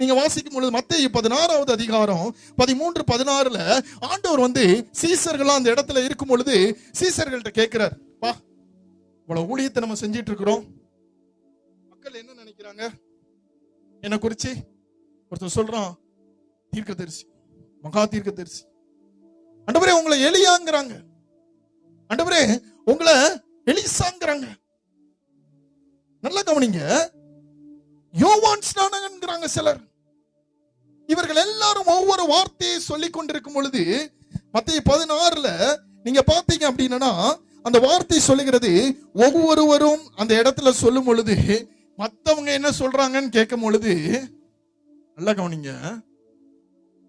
நீங்க வாசிக்கும் பொழுது மத்தேயு 16வது அதிகாரம் 13-16 ஆண்டவர் வந்து சீசர்கள்லாம் அந்த இடத்துல இருக்கும் பொழுது சீசர்கள்ட்ட கேட்கிறார், பா இவ்வளவு ஊழியத்தை நம்ம செஞ்சிட்டு இருக்கிறோம், மக்கள் என்ன நினைக்கிறாங்க என்ன குறிச்சு? ஒருத்தர் சொல்றான், தீர்க்கதரிசி, மகா தீர்க்கதரிசி. ஆண்டவரே உங்களை எலியாங்கிறாங்க, ஆண்டவரே உங்களை எலிசாங்கிறாங்க. நல்லா கவனிங்க, யோவான் ஸ்நானகன்கிறாங்க சிலர். இவர்கள் எல்லாரும் ஒவ்வொரு வார்த்தையை சொல்லிக் கொண்டிருக்கும் பொழுது மத்தேயு 16 நீங்க பாத்தீங்க அப்படின்னா அந்த வார்த்தை சொல்லுகிறது, ஒவ்வொருவரும் அந்த இடத்துல சொல்லும் பொழுது மத்தவங்க என்ன சொல்றாங்கன்னு கேட்கும் பொழுது நல்லா கவனிங்க,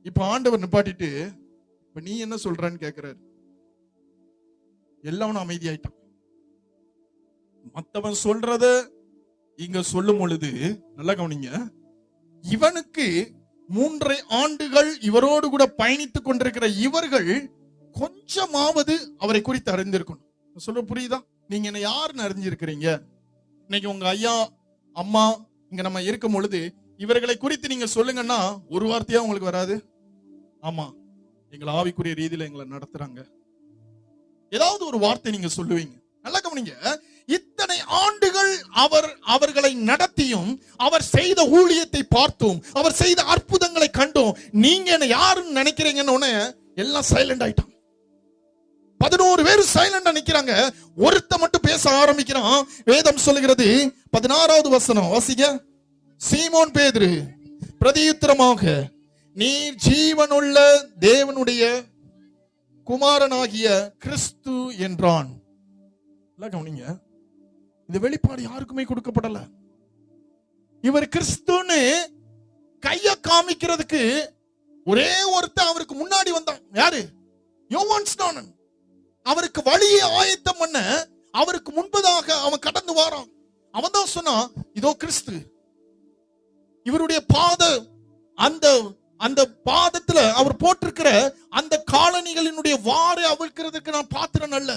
இப்ப ஆண்டவர் நிப்பாட்டிட்டு இப்ப நீ என்ன சொல்றன்னு கேட்கிறாரு. எல்லாம் அமைதியாயிட்டான். மத்தவன் சொல்றத இங்க சொல்லும் பொழுது நல்லா கவனிங்க, இவனுக்கு 3 ஆண்டுகள் இவரோடு கூட பயணித்துக் கொண்டிருக்கிற இவர்கள் கொஞ்சமாவது அவரை குறித்து அறிந்திருக்கணும். சொல்ல புரியுதா? நீங்க என்ன யாருன்னு அறிஞ்சிருக்கிறீங்க? இன்னைக்கு உங்க ஐயா அம்மா இங்க நம்ம இருக்கும் பொழுது இவர்களை குறித்து நீங்க சொல்லுங்கன்னா ஒரு வார்த்தையா உங்களுக்கு வராது. ஆமா, எங்களை ஆவிக்குரிய ரீதியில எங்களை நடத்துறாங்க, ஏதாவது ஒரு வார்த்தை நீங்க சொல்லுவீங்க. நல்லா கவனிங்க, இத்தனை ஆண்டுகள் அவர்களை நடத்தியும், அவர் செய்த ஊழியத்தை பார்த்தும், அவர் செய்த அற்புதங்களை கண்டும், நீங்க என்ன யாருன்னு நினைக்கிறீங்கன்னு எல்லாம் சைலண்ட் ஆயிட்டான். 11 பேர் சைலண்டா நிக்கிறாங்க. ஒருத்த மட்டும் பேச ஆரம்பிக்கிறான். வேதம் சொல்லுகிறது 16வது வசனம் வாசிங்க. சீமோன் பேதுரு பிரதியுத்தரமாக, நீர் ஜீவனுள்ள தேவனுடைய குமாரனாகிய கிறிஸ்து என்றான். கவனிங்க, இந்த வெளிப்பாடு யாருக்குமே கொடுக்கப்படல. இவர் கிறிஸ்துன்னு கைய காமிக்கிறதுக்கு ஒரே ஒருத்தன் அவருக்கு முன்னாடி வந்தான். யாரு? யோவான் ஸ்நானன். அவருக்கு வழியை ஆயத்தம் பண்ண அவருக்கு முன்பதாக அவன் கடந்து வாரான். அவன் தான் சொன்னான், இதோ கிறிஸ்து. இவருடைய பாத அந்த பாதத்துல அவர் போட்டிருக்கிற அந்த காலணிகளினுடைய வாரை அவிழ்க்கிறதுக்கு நான் பாத்திரம் அல்ல.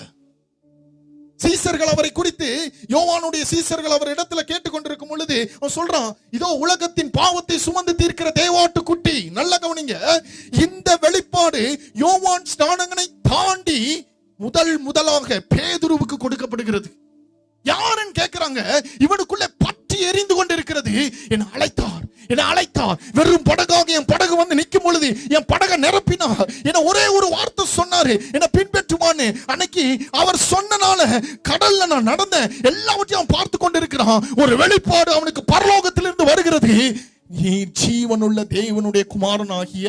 சீசர்கள் அவரை குறித்து, யோவானுடைய சீசர்கள் அவர் இடத்துல கேட்டுக்கொண்டிருக்கும் பொழுது அவன் சொல்றான், இதோ உலகத்தின் பாவத்தை சுமந்து தீர்க்கிற தேவாட்டு குட்டி. நல்ல கவனிங்க, இந்த வெளிப்பாடு யோவான் ஸ்நானகனை தாண்டி முதலாக பேதுருவுக்கு கொடுக்கப்படுகிறது. யாருன்னு கேட்கிறாங்க, இவனுக்குள்ள பற்றி எரிந்து கொண்டிருக்கிறது. என்னை அழைத்தார், வெறும் படகாக என் படகு வந்து நிற்கும் பொழுது என் படகை நிரப்பினார். என ஒரே ஒரு வார்த்தை சொன்னாரு, என்னை பின்பற்றுவான்னு. அன்னைக்கு அவர் சொன்னனால கடல்ல நான் நடந்த எல்லாவற்றையும் அவன் பார்த்து கொண்டிருக்கிறான். ஒரு வெளிப்பாடு அவனுக்கு பரலோகத்திலிருந்து வருகிறது, நீ ஜீவனுள்ள தேவனுடைய குமாரனாகிய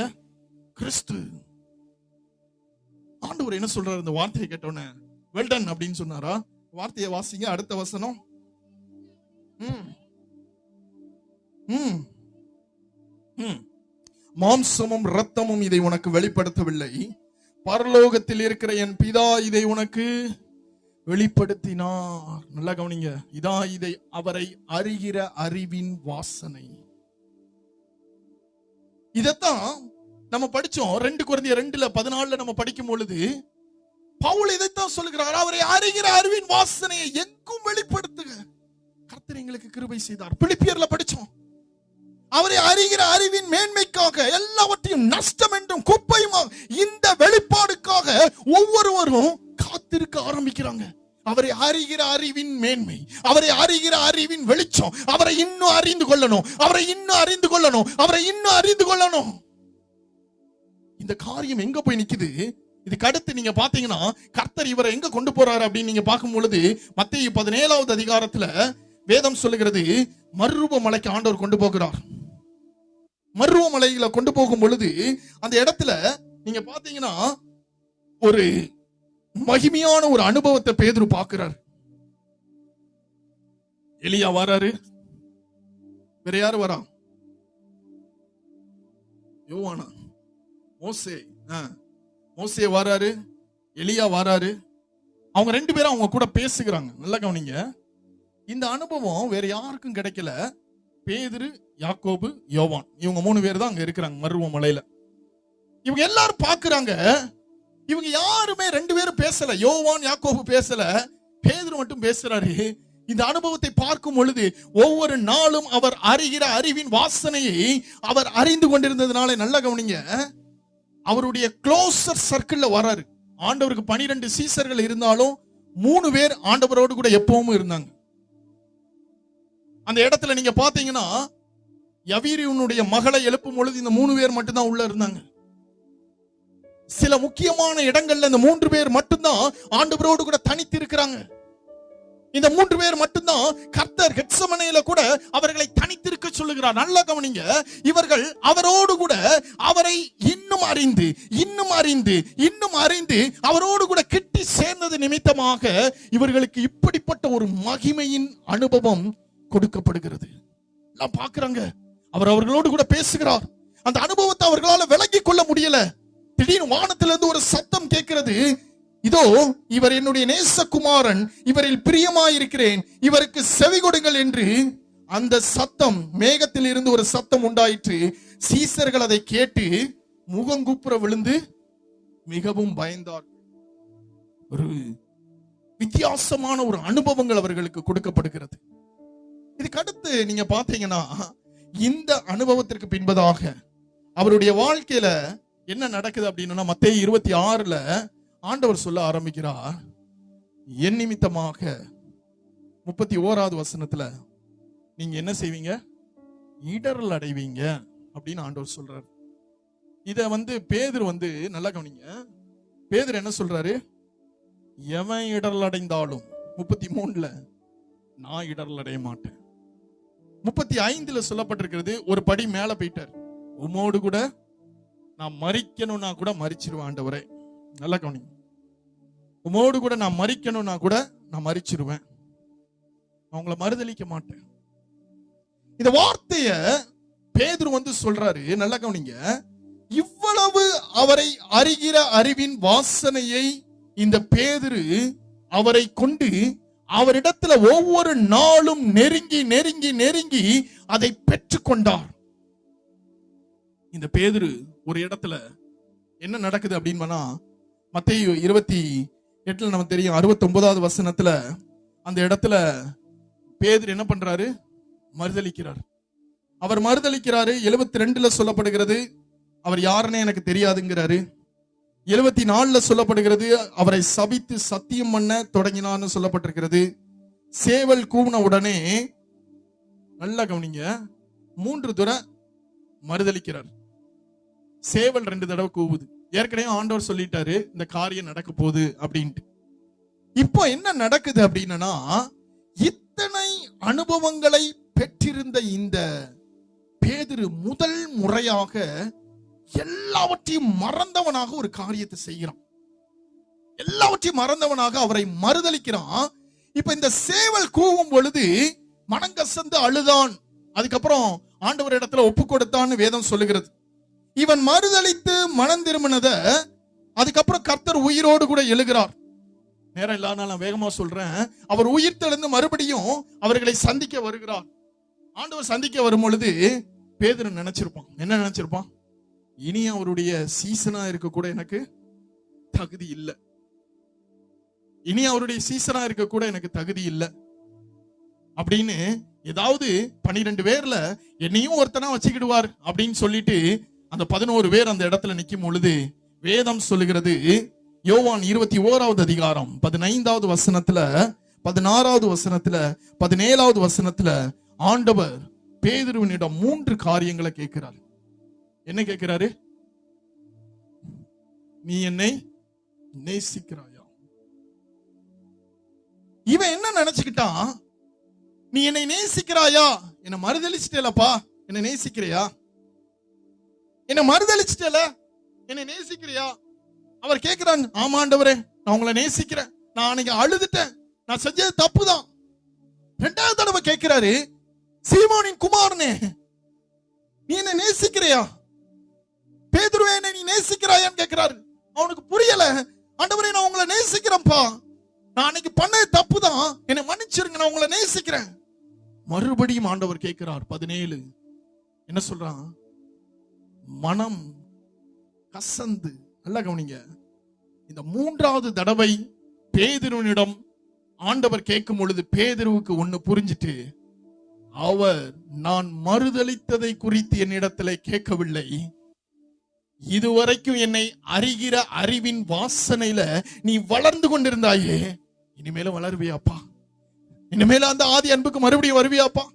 கிறிஸ்து. ஆண்டவர் என்ன சொல்றாரு? இந்த வார்த்தையை கேட்டோன்னே வெல் டன் அப்படின்னு சொன்னாரா? வார்த்தையை வாசிங்க, அடுத்த வசனம். மாம்சமும் இரத்தமும் இதை உனக்கு வெளிப்படுத்தவில்லை, பரலோகத்தில் இருக்கிற என் பிதா இதை உனக்கு வெளிப்படுத்தினார். நல்லா கவனிங்க, இதா இதை அவரை அறிகிற அறிவின் வாசனை. இதத்தான் நம்ம படிச்சோம் 2 கொரிந்தியர் 2:14 நம்ம படிக்கும் பொழுது பவுல் இதைத்தான் சொல்லுகிறார், அவரை அறிகிற அறிவின் வாசனையை எங்கும் வெளிப்படுத்துக கர்த்தர் எங்களுக்கு கிருபை செய்தார். பிலிப்பியர்ல படிச்சோம், அவரை அறிகிற அறிவின் மேன்மைக்காக எல்லாவற்றையும் நஷ்டம் என்றும் குப்பையுமா இந்த வெளிப்பாடுக்காக ஒவ்வொருவரும் காத்திருக்க ஆரம்பிக்கிறாங்க. அவரை அறிகிற அறிவின் மேன்மை, அவரை அறிகிற அறிவின் வெளிச்சம், அவரை இன்னும் அறிந்து கொள்ளணும், அவரை இன்னும் அறிந்து கொள்ளணும், அவரை இன்னும் அறிந்து கொள்ளணும். இந்த காரியம் எங்க போய் நிக்குது? இதுக்கு அடுத்து நீங்க பாத்தீங்கன்னா கர்த்தர் இவரை எங்க கொண்டு போறாரு அப்படின்னு நீங்க பார்க்கும் பொழுது மத்தேயு 17வது அதிகாரத்துல வேதம் சொல்லுகிறது, மறுரூப மலைக்கு ஆண்டவர் கொண்டு போகிறார். மறுரூப மலையில கொண்டு போகும் பொழுது அந்த இடத்துல நீங்க பாத்தீங்கன்னா ஒரு மகிமையான ஒரு அனுபவத்தை பேதுரு பார்க்கிறார். எலியா வராரு, வேற யாரு வரா? யோவானா? மோசே வராரு, எலியா வராரு. அவங்க 2 பேரும் அவங்க கூட பேசுகிறாங்க. நல்லா கவனிங்க, இந்த அனுபவம் வேற யாருக்கும் கிடைக்கல. பேதுரு, யாக்கோபு, யோவான், இவங்க 3 பேர் தான் அங்க இருக்கிறாங்க மறுரூப மலையில. இவங்க எல்லாரும் பாக்குறாங்க. இவங்க யாருமே 2 பேரும் பேசல. யோவான், யாக்கோபு பேசல, பேதுரு மட்டும் பேசுறாரு. இந்த அனுபவத்தை பார்க்கும் பொழுது ஒவ்வொரு நாளும் அவர் அறிகிற அறிவின் வாசனையை அவர் அறிந்து கொண்டிருந்ததுனால நல்ல கவனிங்க, அவருடைய க்ளோசர் சர்க்கிள்ல வராரு. ஆண்டவருக்கு 12 சீசர்கள் இருந்தாலும் 3 பேர் ஆண்டவரோடு கூட எப்பவும் இருந்தாங்க. அந்த இடத்துல நீங்க பாத்தீங்கன்னா யவீரியுனுடைய மகளை எழுப்பும் பொழுது இந்த 3 பேர் மட்டும்தான் உள்ள இருந்தாங்க. சில முக்கியமான இடங்கள்ல இந்த 3 பேர் மட்டும்தான் ஆண்டவரோடு கூட தனித்து இருக்கிறாங்க. இந்த 3 பேர் மட்டும்தான் கர்த்தர் கெத்செமனேல கூட அவர்களை தனித்திருக்க சொல்லுகிறார். நல்லா கவனிங்க, இவர்கள் அவரோடு கூட அவரை இன்னும் அறிந்து அவரோடு கூட கிட்டி சேர்ந்தது நிமித்தமாக இவர்களுக்கு இப்படிப்பட்ட ஒரு மகிமையின் அனுபவம் கொடுக்கப்படுகிறது. எல்லாம் பார்க்கறாங்க, அவர் அவர்களோடு கூட பேசுகிறார். அந்த அனுபவத்தை அவர்களால விளங்கிக் கொள்ள முடியல. திடீர்னு வானத்திலிருந்து ஒரு சத்தம் கேட்கிறது, இதோ இவர் என்னுடைய நேசகுமாரன், இவரில் பிரியமாயிருக்கிறேன், இவருக்கு செவி கொடுங்கள் என்று அந்த சத்தம், மேகத்தில் இருந்து ஒரு சத்தம் உண்டாயிற்று. சீசர்கள் அதை கேட்டு முகங்குப்புற விழுந்து மிகவும் பயந்தார். ஒரு வித்தியாசமான ஒரு அனுபவங்கள் அவர்களுக்கு கொடுக்கப்படுகிறது. இதுக்கு அடுத்து நீங்க பாத்தீங்கன்னா, இந்த அனுபவத்திற்கு பின்பதாக அவருடைய வாழ்க்கையில என்ன நடக்குது அப்படின்னா, மத்தேயு 26ல ஆண்டவர் சொல்ல ஆரம்பிக்கிறார், என் நிமித்தமாக 31வது வசனத்துல நீங்க என்ன செய்வீங்க, இடரல் அடைவீங்க அப்படின்னு ஆண்டவர் சொல்றாரு. இத பேதுரு நல்லா கவனிங்க. பேதுரு என்ன சொல்றாரு, எவன் இடரல் அடைந்தாலும் 33ல நான் இடரல் அடைய மாட்டேன். 35ல சொல்லப்பட்டிருக்கிறது, ஒரு படி மேல போயிட்டார், உமோடு கூட நான் மரிக்கணும்னா கூட மரிச்சிருவேன் ஆண்டவரே. நல்லா கவனிங்க, உமோடு கூட நான் மரிக்கணும்னா கூட நான் மரிச்சிருவேன், அவங்கள மறுதலிக்க மாட்டேன். இந்த வார்த்தைய பேதுரு சொல்றாரு. நல்லா கவனிங்க, இவ்வளவு அவரை அறிகிற அறிவின் வாசனையை இந்த பேதுரு அவரை கொண்டு அவரிடத்துல ஒவ்வொரு நாளும் நெருங்கி நெருங்கி நெருங்கி அதை பெற்றுக்கொண்டார். இந்த பேதுரு ஒரு இடத்துல என்ன நடக்குது அப்படின்னா, மத்தேயு 28ல நமக்கு தெரியும், 69வது வசனத்துல அந்த இடத்துல பேதுரு என்ன பண்றாரு, மறுதலிக்கிறார். அவர் மறுதலிக்கிறாரு. 72ல சொல்லப்படுகிறது, அவர் யாருன்னு எனக்கு தெரியாதுங்கிறாரு. 74ல சொல்லப்படுகிறது, அவரை சபித்து சத்தியம் பண்ண தொடங்கினான்னு சொல்லப்பட்டிருக்கிறது. சேவல் கூவின உடனே, நல்லா கவனிங்க, 3 தடவை மறுதலிக்கிறார். சேவல் 2 தடவை கூவுது. ஏற்கனவே ஆண்டவர் சொல்லிட்டாரு இந்த காரியம் நடக்க போகுது அப்படின்ட்டு. இப்போ என்ன நடக்குது அப்படின்னா, இத்தனை அனுபவங்களை பெற்றிருந்த இந்த பேதுரு முதல் முறையாக எல்லாவற்றையும் மறந்தவனாக ஒரு காரியத்தை செய்கிறான். எல்லாவற்றையும் மறந்தவனாக அவரை மறுதலிக்கிறான். இப்ப இந்த சேவல் கூவும் பொழுது மனங்கசந்து அழுதான். அதுக்கப்புறம் ஆண்டவர் இடத்துல ஒப்பு கொடுத்தான்னு வேதம் சொல்லுகிறது. இவன் மறுதலித்து மனம் திரும்பினத அதுக்கப்புறம் கர்த்தர் உயிரோடு கூட எழுகிறார். நேரம் இல்லாத நான் வேகமா சொல்றேன். அவர் உயிர் தெழுந்து மறுபடியும் அவர்களை சந்திக்க வருகிறார். ஆண்டவர் சந்திக்க வரும் பொழுது பேதுரு நினைச்சிருப்பான், என்ன நினைச்சிருப்பான், இனி அவருடைய சீசனா இருக்க கூட எனக்கு தகுதி இல்லை, இனி அவருடைய சீசனா இருக்க கூட எனக்கு தகுதி இல்லை அப்படின்னு, ஏதாவது 12 பேர்ல என்னையும் ஒருத்தனா வச்சுக்கிடுவார் அப்படின்னு சொல்லிட்டு அந்த 11 பேர் அந்த இடத்துல நிக்கும் பொழுது வேதம் சொல்லுகிறது, யோவான் 21வது அதிகாரம் 15வது வசனத்துல, 16வது வசனத்துல, 17வது வசனத்துல ஆண்டவர் பேதுருவினிடம் 3 காரியங்களை கேட்கிறார். என்ன கேட்கிறாரு, நீ என்னை நேசிக்கிறாயா? இவன் என்ன நினைச்சுக்கிட்டான், நீ என்னை நேசிக்கிறாயா, என்ன மறுதலிச்சிட்டேலப்பா, என்ன நேசிக்கிறியா, என்ன மறுதலிச்சிட்டேல, என்னை நேசிக்கிறியா? அவர் கேட்கிறான், ஆமா ஆண்டவரே நான் உங்களை நேசிக்கிறேன், நான் அன்னைக்கு அழுதுட்டேன், நான் செஞ்சது தப்புதான். 2வது தடவை கேட்கிறாரு, சீமோனின் குமாரனே நீ என்ன நேசிக்கிறியா? பேதுருவே என்னை நீ நேசிக்கிறாயான்னு கேட்கிறாரு. அவனுக்கு புரியல. ஆண்டவரே நான் உங்களை நேசிக்கிறேன்ப்பா, நான் அன்னைக்கு பண்ணது தப்புதான், என்னை மன்னிச்சிருங்க, நான் உங்களை நேசிக்கிறேன். மறுபடியும் ஆண்டவர் கேட்கிறார். 17 என்ன சொல்றான், மனம் கசந்து. நல்லா கவனிங்க, இந்த 3வது தடவை பேதுருவினிடம் ஆண்டவர் கேட்கும் பொழுது பேதுருவுக்கு ஒண்ணு புரிஞ்சிட்டு, அவர் நான் மறுதலித்ததை குறித்து என்னிடத்துல கேட்கவில்லை, இதுவரைக்கும் என்னை அறிகிற அறிவின் வாசனையில நீ வளர்ந்து கொண்டிருந்தாயே, இனிமேல வளருவியாப்பா, இனிமேல அந்த ஆதி அன்புக்கு மறுபடியும் வருவியாப்பா,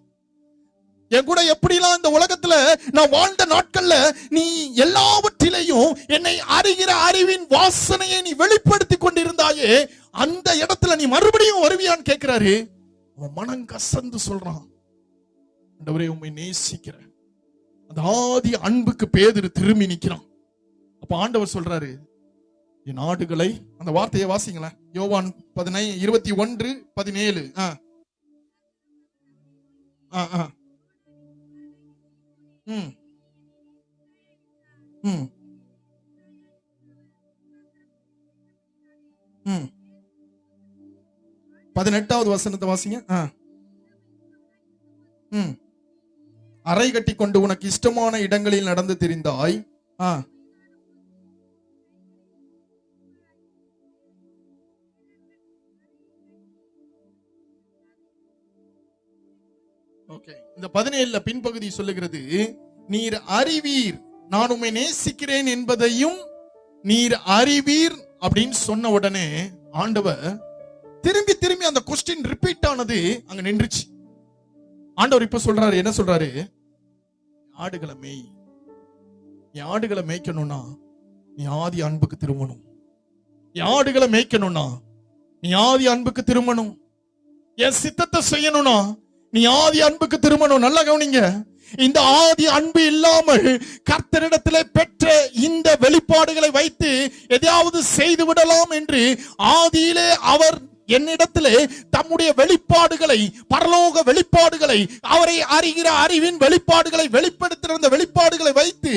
என் கூட எப்படிலாம் இந்த உலகத்துல நான் வாழ்ந்த நாட்கள்ல நீ எல்லாவற்றிலையும் என்னை அறிகிற அறிவின் வாசனையை நீ வெளிப்படுத்தி கொண்டிருந்தாயே, அந்த இடத்துல நீ மறுபடியும் வருவியான்னு கேட்கிறாரு. அவன் மனம் கசந்து சொல்றான், ஆண்டவரே உம்மை நேசிக்கிறேன். அந்த ஆதி அன்புக்கு பேதுரு திரும்பி நிக்கிறான். அப்ப ஆண்டவர் சொல்றாரு, என் ஆடுகளை, அந்த வார்த்தையை வாசிங்களேன், யோவான் 21:17. ம் 18வது வசனத்தை வாசிங்க. அறை கட்டி கொண்டு உனக்கு இஷ்டமான இடங்களில் நடந்து திரிந்தாய். இந்த 17 பின்பகுதி சொல்லுகிறது, நீர் அறிவீர் நான் உம்மை நேசிக்கிறேன் என்பதையும் நீர் அறிவீர் அப்படின்னு சொன்ன உடனே ஆண்டவர் திரும்பி திரும்பி அந்த கொஸ்டின் ரிப்பீட் ஆனது அங்க நின்றுச்சு. ஆண்டவர் இப்ப சொல்றாரு, என்ன சொல்றாரு? ஆடுகளை மேய். நீ ஆடுகளை மேய்க்கணும்னா நீ ஆதி அன்புக்கு திரும்பணும். நீ ஆடுகளை மேய்க்கணும்னா நீ ஆதி அன்புக்கு திரும்பணும். என் சித்தத்தை செய்யணும்னா நீ ஆதி அன்புக்கு திரும்பணும். நல்லா கவனிங்க, இந்த ஆதி அன்பு இல்லாமல் கர்த்தரிடத்திலே பெற்ற இந்த வெளிப்பாடுகளை வைத்து எதையாவது செய்து விடலாம் என்று ஆதியிலே அவர் என்னிடத்திலே தம்முடைய வெளிப்பாடுகளை, பரலோக வெளிப்பாடுகளை, அவரை அறிகிற அறிவின் வெளிப்பாடுகளை வெளிப்படுத்துகிற வெளிப்பாடுகளை வைத்து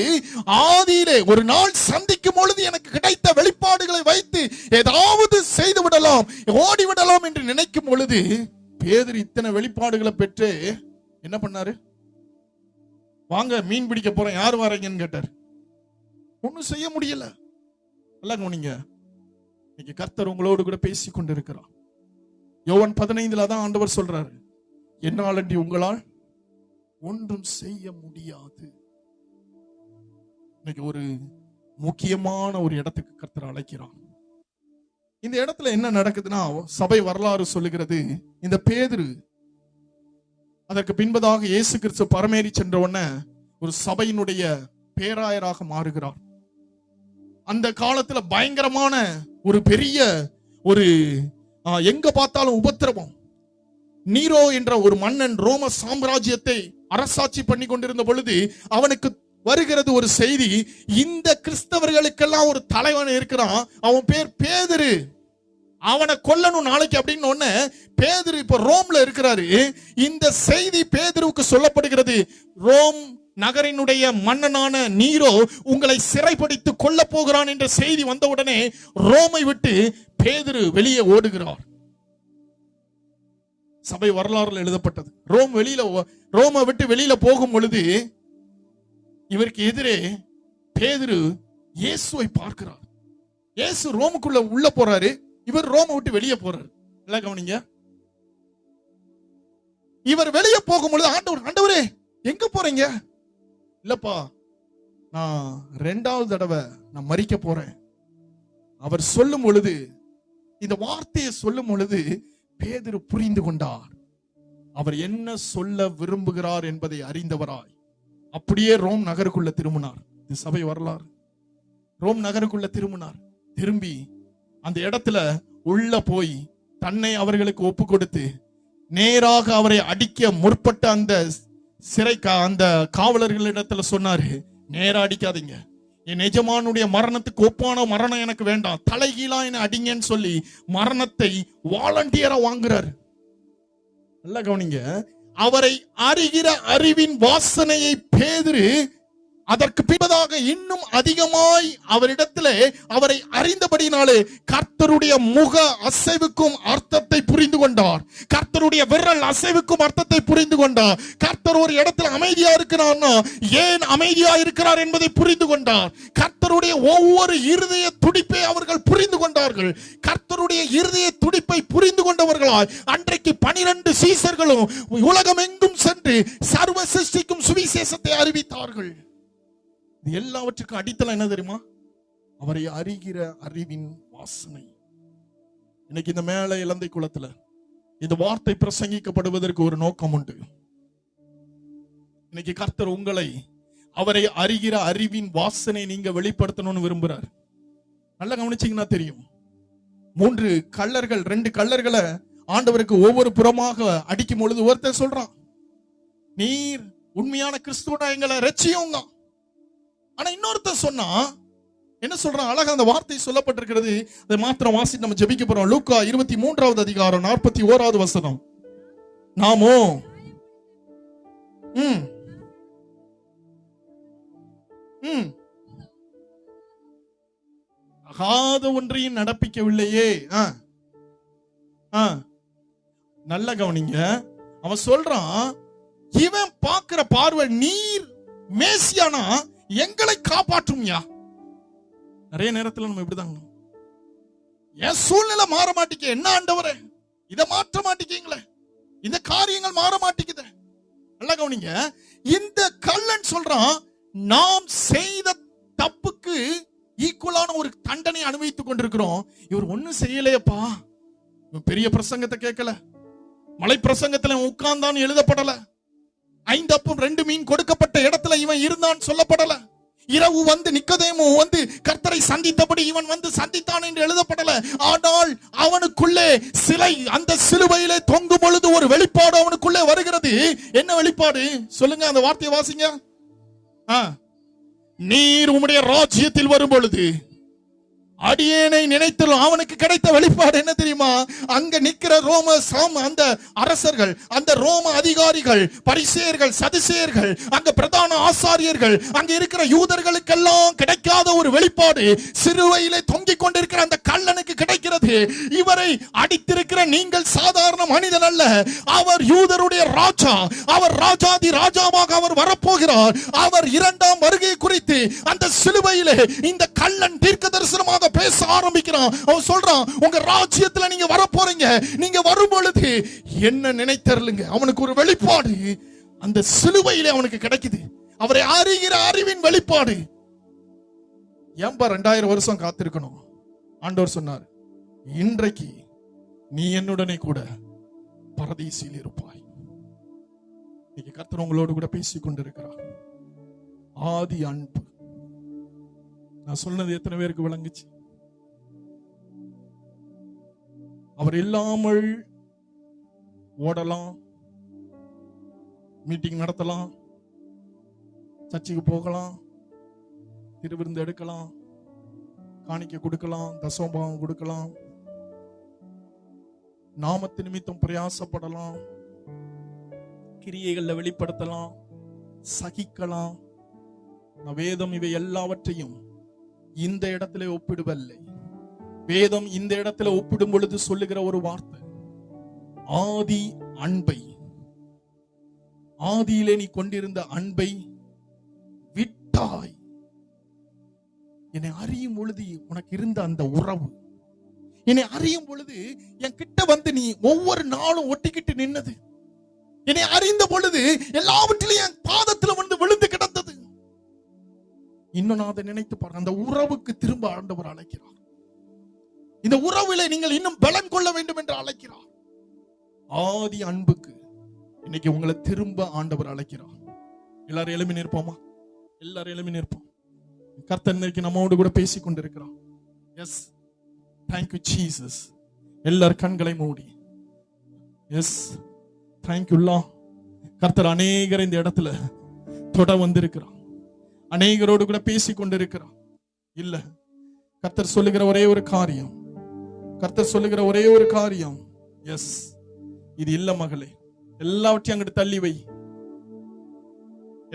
ஆதியிலே ஒரு நாள் சந்திக்கும் பொழுது எனக்கு கிடைத்த வெளிப்பாடுகளை வைத்து ஏதாவது செய்து விடலாம், ஓடிவிடலாம் என்று நினைக்கும் பொழுது பேதுரு இத்தனை வெளிப்பாடுகளை பெற்று என்ன பண்ணாரு? வாங்க மீன் பிடிக்க போறேன், யார் வரீங்கன்னு கேட்டார். ஒன்னும் செய்ய முடியல. நல்லா கவனிங்க, இன்னைக்கு கர்த்தர் உங்களோடு கூட பேசி கொண்டிருக்கிறார். யோவான் 15 தான் ஆண்டவர் சொல்றாரு, என்னால் அன்றி உங்களால் ஒன்றும் செய்ய முடியாது. இன்னைக்கு ஒரு முக்கியமான ஒரு இடத்துக்கு கர்த்தர் அழைக்கிறான். இந்த இடத்துல என்ன நடக்குதுன்னா, சபை வரலாறு சொல்லுகிறது, இந்த பேதுரு அதற்கு பின்பதாக இயேசு கிறிஸ்து பரமேறி சென்ற உடனே ஒரு சபையினுடைய பேராயராக மாறுகிறார். அந்த காலத்துல பயங்கரமான ஒரு பெரிய ஒரு எங்க பார்த்தாலும் உபத்திரவம். நீரோ என்ற ஒரு மன்னன் ரோம சாம்ராஜ்யத்தை அரசாட்சி பண்ணி கொண்டிருந்த பொழுது அவனுக்கு வருகிறது ஒரு செய்தி, இந்த கிறிஸ்தவர்களுக்கெல்லாம் ஒரு தலைவன் இருக்கிறான், அவன் பேர் பேதுரு, அவனை கொல்லணும் நாளைக்கு அப்படின்னு ஒண்ணு. பேதுரு இப்ப ரோம்ல இருக்கிறாரு. இந்த செய்தி பேதுருவுக்கு சொல்லப்படுகிறது, ரோம் நகரினுடைய மன்னனான நீரோ உங்களை சிறைப்படுத்தி கொல்ல போகிறான் என்ற செய்தி வந்த உடனே ரோமை விட்டு பேதுரு வெளியே ஓடுகிறார். சபை வரலாறுல எழுதப்பட்டது. ரோமை விட்டு வெளியில போகும் பொழுது இவருக்கு எதிரே பேதுரு இயேசுவை பார்க்கிறார். இயேசு ரோமுக்குள்ள உள்ள போறாரு, இவர் ரோமை விட்டு வெளியே போறாரு. எல்லாம் கவனிங்க. இவர் வெளியே போகும்பொழுது ஆண்டவரே எங்க போறீங்க? இல்லப்பா, நான் 2வது தடவை நான் மரிக்க போறேன். அவர் சொல்லும் பொழுது, இந்த வார்த்தையை சொல்லும் பொழுது பேதுரு புரிந்து கொண்டார். அவர் என்ன சொல்ல விரும்புகிறார் என்பதை அறிந்தவராய் அப்படியே ரோம் நகருக்குள்ள திரும்பினார். இது சபை வரலாறு. ரோம் நகருக்குள்ள திரும்பினார். திரும்பி அந்த இடத்துல உள்ள போய் தன்னை அவர்களுக்கு ஒப்பு கொடுத்து நேராக அவரை அடிக்க முற்பட்ட அந்த அந்த காவலர்களிடத்துல சொன்னாரு, நேரா அடிக்காதீங்க, என் எஜமானுடைய மரணத்துக்கு ஒப்பான மரணம் எனக்கு வேண்டாம், தலைகீழா என்ன அடிங்கன்னு சொல்லி மரணத்தை வாலண்டியரா வாங்குறாரு. நல்லா கவனிங்க, அவரை அறிகிற அறிவின் வாசனையை பேதுரு அதற்கு பின்பதாக இன்னும் அதிகமாய் அவரிடத்திலே அவரை அறிந்தபடினாலே கர்த்தருடைய முக அசைவுக்கும் அர்த்தத்தை புரிந்து கொண்டார். கர்த்தருடைய விரல் அசைவுக்கும் அர்த்தத்தை புரிந்து கொண்டார். கர்த்தர் ஒரு இடத்துல அமைதியா இருக்கிறார்னா ஏன் அமைதியா இருக்கிறார் என்பதை புரிந்து கொண்டார். கர்த்தருடைய ஒவ்வொரு இருதய துடிப்பை அவர்கள் புரிந்து கொண்டார்கள். கர்த்தருடைய இருதய துடிப்பை புரிந்து கொண்டவர்களால் அன்றைக்கு 12 சீசர்களும் உலகம் எங்கும் சென்று சர்வ சிருஷ்டிக்கும் சுவிசேஷத்தை அறிவித்தார்கள். எல்லாவற்றுக்கும் அடித்தளம் என்ன தெரியுமா? அவரை அறிகிற அறிவின் வாசனை. இன்னைக்கு இந்த மேல இலந்தை குளத்துல இந்த வார்த்தை பிரசங்கிக்கப்படுவதற்கு ஒரு நோக்கம் உண்டு. இன்னைக்கு கர்த்தர் உங்களை அவரை அறிகிற அறிவின் வாசனை நீங்க வெளிப்படுத்தணும்னு விரும்புறார். நல்லா கவனிச்சீங்கன்னா தெரியும். 2 கள்ளர்களை ஆண்டவருக்கு ஒவ்வொரு புறமாக அடிக்கும் பொழுது ஒருத்தர் சொல்றான், நீர் உண்மையான கிறிஸ்துவனா எங்களை ரட்சியுங்க. ஆனா இன்னொருத்தர் சொன்னா என்ன சொல்றான்? அழகா அந்த வார்த்தை சொல்லப்பட்டிருக்கிறது. அதை மாத்திரம் வாசிட்டு நம்ம ஜெபிக்க போறோம். லூக்கா 23வது அதிகாரம் 41வது வசனம். நாமோ ஆகாத ஒன்றையும் நடப்பிக்கவில்லையே. நல்ல கவனிங்க, அவன் சொல்றான், இவன் பார்க்கிற பார்வை நீர் மேசியானா எங்களை காப்பாற்றும்யா. நிறைய நேரத்துல நம்ம இப்படிதாங்க, என் சூழ்நிலை மாற மாட்டேங்க, என்ன ஆண்டவரே இதை மாற்ற மாட்டேங்கீங்களே, இந்த காரியங்கள் மாற மாட்டேங்குது. நல்லா கவனிங்க. இந்த கள்ளன் சொல்றான், நாம் செய்த தப்புக்கு ஈக்குவலான ஒரு தண்டனை அனுபவித்துக் கொண்டிருக்கிறோம். இவர் ஒண்ணும் செய்யலையப்பா. பெரிய பிரசங்கத்தை கேட்கல, மலை பிரசங்கத்துல உட்கார்ந்தான் எழுதப்படல, 5 அப்பம் 2 மீன் கொடுக்கப்பட்ட இடத்துல இவன் இருந்தான் சொல்லப்படல, இரவு வந்து நிக்கோதேமு வந்து கர்த்தரை சந்தித்தபடி இவன் வந்து சந்தித்தான் என்று எழுதப்படல. ஆனால் அவனுக்குள்ளே சிலை அந்த சிலுவையிலே தொங்கும் பொழுது ஒரு வெளிப்பாடு அவனுக்குள்ளே வருகிறது. என்ன வெளிப்பாடு சொல்லுங்க, அந்த வார்த்தையை வாசிங்க. நீர் உம்முடைய ராஜ்யத்தில் வரும் பொழுது அடியேனை நினைத்தலும். அவனுக்கு கிடைத்த வெளிப்பாடு என்ன தெரியுமா? அங்க நிக்கிற அந்த அரசர்கள், அந்த ரோம அதிகாரிகள், பரிசேயர்கள், சதுசேயர்கள், அங்க பிரதான ஆசாரியர்கள், அங்க இருக்கிற யூதர்களுக்கெல்லாம் கிடைக்காத ஒரு வெளிப்பாடு சிலுவையிலே தொங்கிக் கொண்டிருக்கிற அந்த கள்ளனுக்கு கிடைக்கிறது. இவரை அடித்திருக்கிற நீங்கள் சாதாரண மனிதன் அல்ல, அவர் யூதருடைய ராஜா, அவர் ராஜாதி ராஜாவாக அவர் வரப்போகிறார். அவர் 2ஆம் வருகை குறித்து அந்த சிலுவையிலே இந்த கள்ளன் தீர்க்க தரிசனமாக பேச ஆரம்பிக்கிறான். அவன் சொல்றான், உங்க ராஜ்யத்துல நீங்க வர போறீங்க, நீங்க வரும் பொழுது என்ன நினைத்தருளுங்க. அவனுக்கு ஒரு வெளிப்பாடு அந்த சிலுவையிலே அவனுக்கு கிடைக்குது. அவரை அறிகிற அறிவின் வெளிப்பாடு. ஏன்பா 2000 வருஷம் காத்திருக்கணும்? ஆண்டவர் சொன்னார், இன்றைக்கு நீ என்னுடனே கூட பரதீசில் இருப்பாய். இன்னைக்கு கர்த்தர் உங்களோடு கூட பேசிக் கொண்டிருக்கிறார். ஆதி அன்பு. நான் சொன்னது எத்தனை பேருக்கு விளங்குச்சு? அவர் இல்லாமல் ஓடலாம், மீட்டிங் நடத்தலாம், சர்ச்சுக்கு போகலாம், திருவிருந்து எடுக்கலாம், காணிக்கை கொடுக்கலாம், தசமபாகம் கொடுக்கலாம், நாமத்து நிமித்தம் பிரயாசப்படலாம், கிரியைகள்ல வெளிப்படுத்தலாம், சகிக்கலாம். வேதம் இவை எல்லாவற்றையும் இந்த இடத்துல ஒப்பிடுவதில்லை. வேதம் இந்த இடத்துல ஒப்பிடும் பொழுது சொல்லுகிற ஒரு வார்த்தை, ஆதி அன்பை, ஆதியிலே நீ கொண்டிருந்த அன்பை விட்டாய். என்னை அறியும் பொழுது உனக்கு இருந்த அந்த உறவு, என்னை அறியும் பொழுது என் கிட்ட வந்து நீ ஒவ்வொரு நாளும் ஒட்டிக்கிட்டு நின்னது, என்னை அறிந்த பொழுது எல்லாவற்றிலும் என் பாதத்துல வந்து விழுந்து கிடந்தது. இன்னும் நான் அதை நினைத்து பாருங்க. அந்த உறவுக்கு திரும்ப ஆண்டவர் அழைக்கிறார். இந்த உறவிலே நீங்கள் இன்னும் பலன் கொள்ள வேண்டும் என்று அழைக்கிறார். ஆதி அன்புக்கு இன்னைக்கு உங்களை திரும்ப ஆண்டவர் அழைக்கிறார். எல்லாரும் எழுப்பி நிற்போமா? எல்லாரும் எழுப்பி நிற்போம். கர்த்தர் இன்னைக்கு நம்மோடு கூட பேசிக் கொண்டிருக்கிறார். Yes, thank you Jesus. எல்லார் கண்களை மூடி. Yes, thank you Lord. கர்த்தர் அநேகர் இந்த இடத்துல தொட வந்திருக்கிறார். அநேகரோடு கூட பேசிக் கொண்டிருக்கிறார். இல்ல, கர்த்தர் சொல்லுகிற ஒரே ஒரு காரியம், கர்த்தர் சொல்லுகிற ஒரே ஒரு காரியம், எஸ், இது இல்ல மகளே, எல்லாவற்றையும் அங்கிட்டு தள்ளி வை,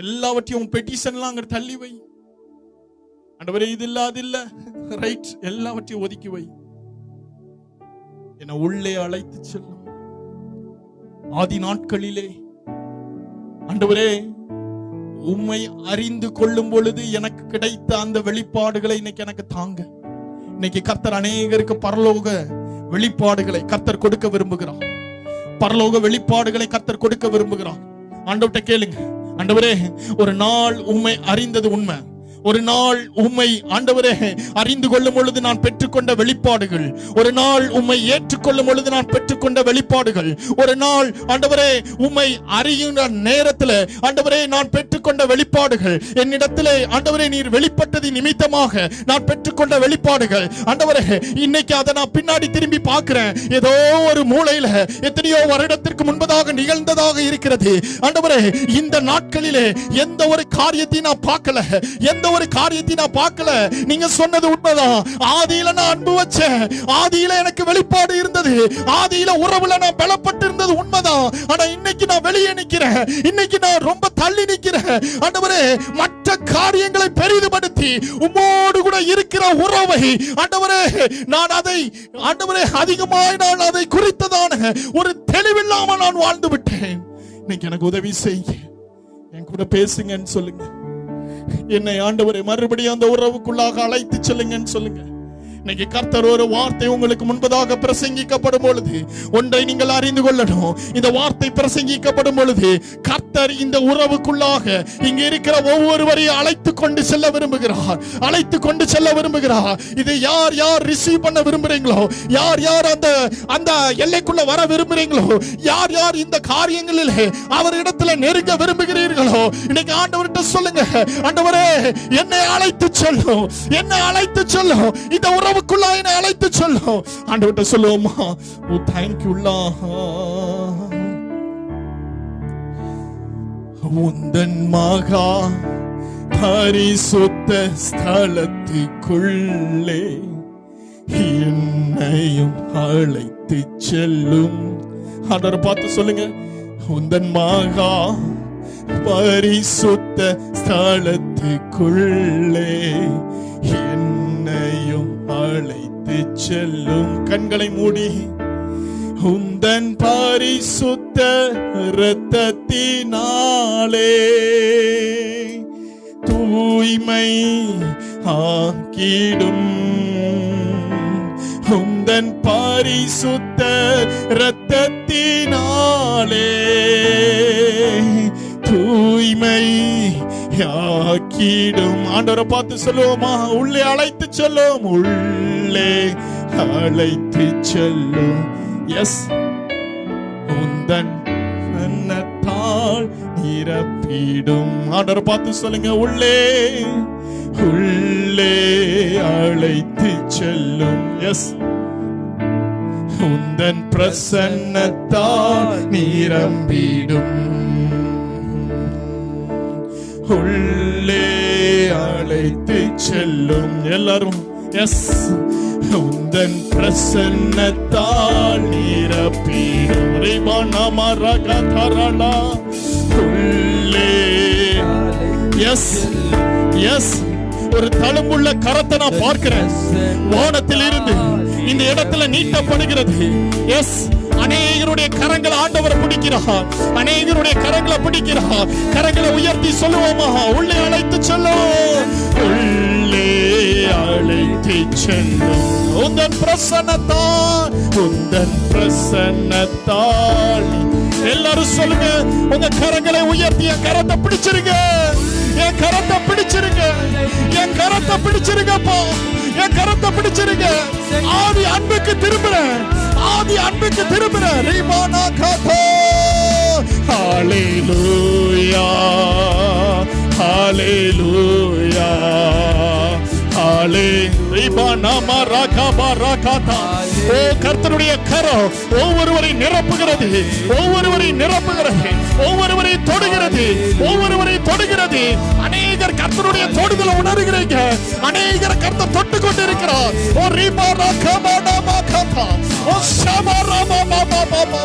எல்லாவற்றையும் பெட்டிஷன்லாம் அங்கிட்டு தள்ளி வை. ஆண்டவரே இது இல்ல அது இல்ல, ரைட், எல்லாவற்றையும் ஒதுக்கி வை. என்னை உள்ளே அழைத்து செல்லும். ஆதி நாட்களிலே ஆண்டவரே உம்மை அறிந்து கொள்ளும் பொழுது எனக்கு கிடைத்த அந்த வெளிப்பாடுகளை இன்னைக்கு எனக்கு தாங்க. இன்னைக்கு கர்த்தர் அநேகருக்கு பரலோக வெளிப்பாடுகளை கர்த்தர் கொடுக்க விரும்புகிறார். பரலோக வெளிப்பாடுகளை கர்த்தர் கொடுக்க விரும்புகிறார். ஆண்டவர்கிட்ட கேளுங்க, ஆண்டவரே ஒரு நாள் உம்மை அறிந்தது உண்மை, ஒரு நாள் உம்மை ஆண்டவரே அறிந்து கொள்ளும் பொழுது நான் பெற்றுக்கொண்ட வெளிப்பாடுகள், ஒரு நாள் உம்மை ஏற்றுக்கொள்ளும் பொழுது நான் பெற்றுக்கொண்ட வெளிப்பாடுகள், ஒரு நாள் ஆண்டவரே உம்மை அறியும் நேரத்தில் ஆண்டவரே நான் பெற்றுக்கொண்ட வெளிப்பாடுகள், என்னிடத்திலே ஆண்டவரே நீர் வெளிப்பட்டது நிமித்தமாக நான் பெற்றுக்கொண்ட வெளிப்பாடுகள், ஆண்டவரே இன்னைக்கு அதை நான் பின்னாடி திரும்பி பார்க்கிறேன். ஏதோ ஒரு மூலையில எத்தனையோ வருடத்திற்கு முன்பதாக நிகழ்ந்ததாக இருக்கிறது. ஆண்டவரே இந்த நாட்களிலே எந்த ஒரு காரியத்தை நான் பார்க்கல, எந்த ஒரு காரியத்தை நான் பார்க்கல. நீங்க சொன்னது உண்மைதான். ஆதியில நான் அன்பு வச்சேன், ஆதியில எனக்கு வெளிப்பாடு இருந்தது, ஆதியில உறவுல நான் பலப்பட்டு இருந்தது உண்மைதான். ஆனா இன்னைக்கு நான் வெளியே நிக்கிறேன், இன்னைக்கு நான் ரொம்ப தள்ளி நிக்கிறேன். ஆண்டவரே மற்ற காரியங்களை பெரிதுபடுத்தி உம்மோடு கூட இருக்கிற உறவை ஆண்டவரே நான் அதை ஆண்டவரே அதிகமாய் நான் அதை குறித்ததான ஒரு தெளிவில்லாமல் நான் வாழ்ந்து விட்டேன். இன்னைக்கு எனக்கு உதவி செய்யுங்க, என் கூட பேசுங்கன்னு சொல்லுங்க. என்னை ஆண்டவரே மறுபடியும் அந்த உறவுக்குள்ளாக அழைத்து செல்லுங்கன்னு சொல்லுங்க. இன்னைக்கு கர்த்தர் ஒரு வார்த்தை உங்களுக்கு முன்பதாக பிரசங்கிக்கப்படும் பொழுது ஒன்றை நீங்கள் அறிந்து கொள்ளணும். இந்த வார்த்தை பிரசங்கிக்கப்படும் பொழுது கர்த்தர் இந்த உறவுக்குள்ளாக இங்க இருக்கிற ஒவ்வொருவரையும் அழைத்து கொண்டு செல்ல விரும்புகிறார், அழைத்து கொண்டு செல்ல விரும்புகிறார். இது யார் யார் ரிசீவ் பண்ண விரும்புறீங்களோ, யார் யார் அந்த எல்லைக்குள்ள வர விரும்புறீங்களோ, யார் யார் இந்த காரியங்களிலே அவரிடத்துல நெருங்க விரும்புகிறீர்களோ, இன்னைக்கு ஆண்டவர்கிட்ட சொல்லுங்க, ஆண்டவரே என்னை அழைத்து சொல்லும், என்னை அழைத்து சொல்லும், இந்த உறவுக்குள்ள என்னை அழைத்து சொல்லும். ஆண்டவர்கிட்ட சொல்லுவோமா? ஓ தேங்க்யூ உந்தன் மகா பரிசுத்த ஸ்தலத்துக்குள்ளே என்னையும் அழைத்து செல்லும். ஆண்டவரை பார்த்து சொல்லுங்க, உந்தன் மகா பரிசுத்த ஸ்தலத்துக்குள்ளே என்னையும் அழைத்து செல்லும். கண்களை மூடி, உந்தன் பரிசுத்த இரத்தத்தினாலே தூய்மை ஆக்கிடும், உந்தன் பரிசுத்த இரத்தத்தினாலே தூய்மை ஆக்கிடும். ஆண்டவரை பார்த்து சொல்லுவோமா? உள்ளே அழைத்து செல்லும், உள்ளே அழைத்து செல்லும். எஸ், உந்தன் அன்னத்தால் நிரப்பிடும். ஆண்டவரை பார்த்து சொல்லுங்க, உள்ளே உள்ளே அழைத்து செல்லும். எஸ், உந்தன் பிரசன்னத்தால் நிரம்பிடும், உள்ளே அழைத்து செல்லும். எல்லாரும் எஸ், உந்தன் பிரசன்னத்தால் நிரப்பிடும். உள்ளே எஸ் எஸ். ஒரு தழும்புள்ள கரத்தை நான் பார்க்கிறேன், வானத்தில் இருந்து இந்த இடத்துல நீட்டப்படுகிறது. எஸ், அநேகருடைய கரங்களை ஆண்டவர் பிடிக்கிறார், அநேகருடைய கரங்களை பிடிக்கிறார். கரங்களை உயர்த்தி சொல்லுவோமா? உள்ளே அழைத்து செல்லும், உள்ளே அழைத்து செல்லும். உந்தன் பிரசன்னத்தால், உந்தன் பிரசன்னத்தால். எல்லாரும் சொல்லுங்க, உங்க கரங்களை உயர்த்தி என் கரத்தை பிடிச்சிருங்க, என் கரத்தை பிடிச்சிருங்க, என் கரத்தை பிடிச்சிருங்கப்பா, என் கரத்தை பிடிச்சிருங்க. ஆதி அன்புக்கு திரும்புறேன், ஆதி அன்புக்கு திரும்புறேன். ரிபானா காதோ, ஹalleluya ஹalleluya கர்த்தருடைய கரம் ஒவ்வொருவரை நிரப்புகிறது, ஒவ்வொருவரை நிரப்புகிறது, ஒவ்வொருவரை தொடுகிறது, ஒவ்வொருவரை தொடுகிறது. அநேகர் கர்த்தருடைய தொடுதலை உணர்கிறீங்க, அநேகர் கர்த்தர் தொட்டு கொண்டு இருக்கிறார். ஓ ரிபா ரகமா நாமா கதா, ஓ ஷமா ராமா பாபா பாபா,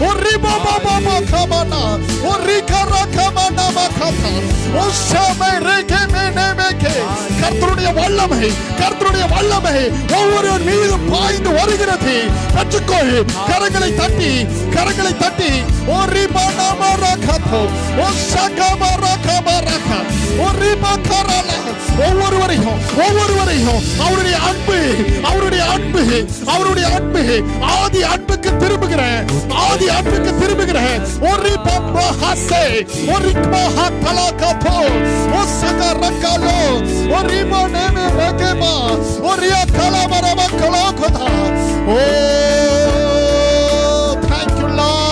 ஓ ரிபா பாபா கமானா, ஓ ரிகா ரகமா நாமா கதா, ஓ ஷமா ரகமே நேமேகே. கர்த்தருடைய வல்லமை, கர்த்தருடைய வல்லமை ஒவ்வொருவர் மீது பாய்ந்து வருகிறது. பெற்றுக்கொள். கரங்களை தட்டி, கரங்களை தட்டி. ஓ ரிபா நாமா ரகதோ, ஓ ஷகமா ரகமா ரக, ஓ ரிபா கரலா. ஒவ்வொருவரையும், ஒவ்வொருவரையும் அவருடைய அன்பு, அவருடைய அன்பு, அவருடைய அன்பு. ஆதி அன்புக்கு திரும்புகிறேன், ஆதி அன்புக்கு திரும்புகிறேன். ஓ ரிபா ஹாசே, ஓ ரிபா ஹலகதோ, ஓ சகரகலோ, ஓ ரிபா நேமே ரகமா, ஓ ரியா கலமரம கலகதா. ஓ thank you Lord.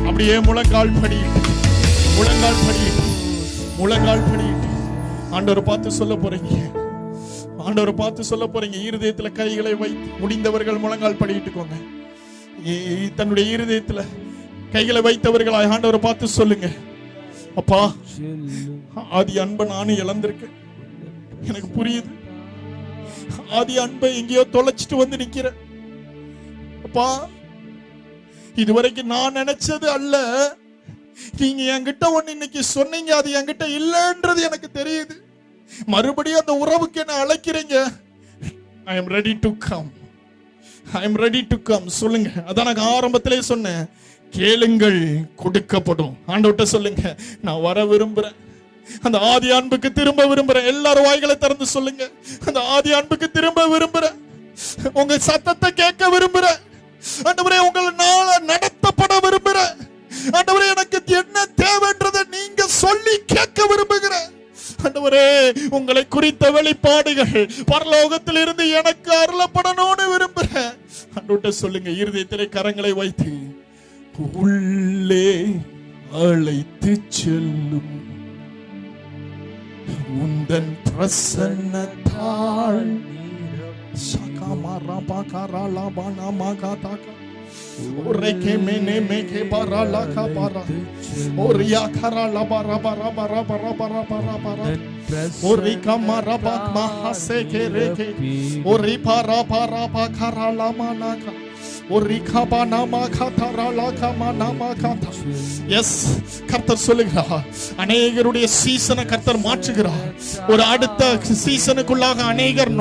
அப்படியே முழங்கால் படியிட்டு, முழங்கால் படியிட்டு, முழங்கால் படியிட்டு ஆண்டவரை பார்த்து சொல்ல போறீங்க, ஆண்டவரை பார்த்து சொல்ல போறீங்க. இருதயத்துல கைகளை வைத்து முடிந்தவர்கள் முழங்கால் படியிட்டுக்கோங்க. தன்னுடைய இருதயத்துல கைகளை வைத்தவர்களாய் ஆண்டவரை பார்த்து சொல்லுங்க, அப்பா ஆதி அன்பை நானும் இழந்திருக்கேன், எனக்கு புரியுது. ஆதி அன்பை எங்கேயோ தொலைச்சிட்டு வந்து நிக்கிறேன். அப்பா இதுவரைக்கும் நான் நினைச்சது அல்ல, நீங்க என்கிட்ட ஒண்ணு இன்னைக்கு சொன்னீங்க, அது என்கிட்ட இல்லைன்றது எனக்கு தெரியுது. மறுபடியும் அந்த உறவுக்கு என்ன அழைக்கிறீங்க. I am ready to come. I am ready to come. சொல்லுங்க. அதான் நான் ஆரம்பத்திலே சொன்னேன், கேளுங்கள் கொடுக்கப்படும். ஆண்டவர்ட்ட சொல்லுங்க, நான் வர விரும்புறேன், அந்த ஆதி அன்புக்கு திரும்ப விரும்புறேன். எல்லாரும் வாய்களை திறந்து சொல்லுங்க, அந்த ஆதி அன்புக்கு திரும்ப விரும்புறேன், உங்க சத்தத்தை கேட்க விரும்புறேன் ஆண்டவரே, உங்களால நடத்தப்பட விரும்புறேன் ஆண்டவரே, எனக்கு என்ன தேவைன்றதை நீங்க சொல்லி கேட்க விரும்புகிறேன் ஆண்டவரே. உங்களை குறித்த வெளிப்பாடுகள் பரலோகத்தில் இருந்து எனக்கு அருளப்படணும்னு விரும்புறேன். ஆண்டவர்ட்ட சொல்லுங்க, இருதயத்திலே கரங்களை வைத்து, உள்ளே அழைத்து செல்லும் உந்தன் பிரசன்னத்தால் சகமாரா பகராலா பனமகதக ஒரேகே மேனே மேகே பரலா கபரா ஒரியா கரலா பரா பரா பரா பரா பரா பரா பரா ஒரி கமரா பக்மா ஹசேகே ரேகே ஒரி பரா பரா பகராலா மனக ஒரி கபனா மகதராலா கமனா மகத. எஸ், கர்த்தர் சொல்லுகிறார், அநேகருடைய சீசனை கர்த்தர் மாற்றுகிறார். ஒரு அடுத்த சீசனுக்குள்ளாக அநேகர்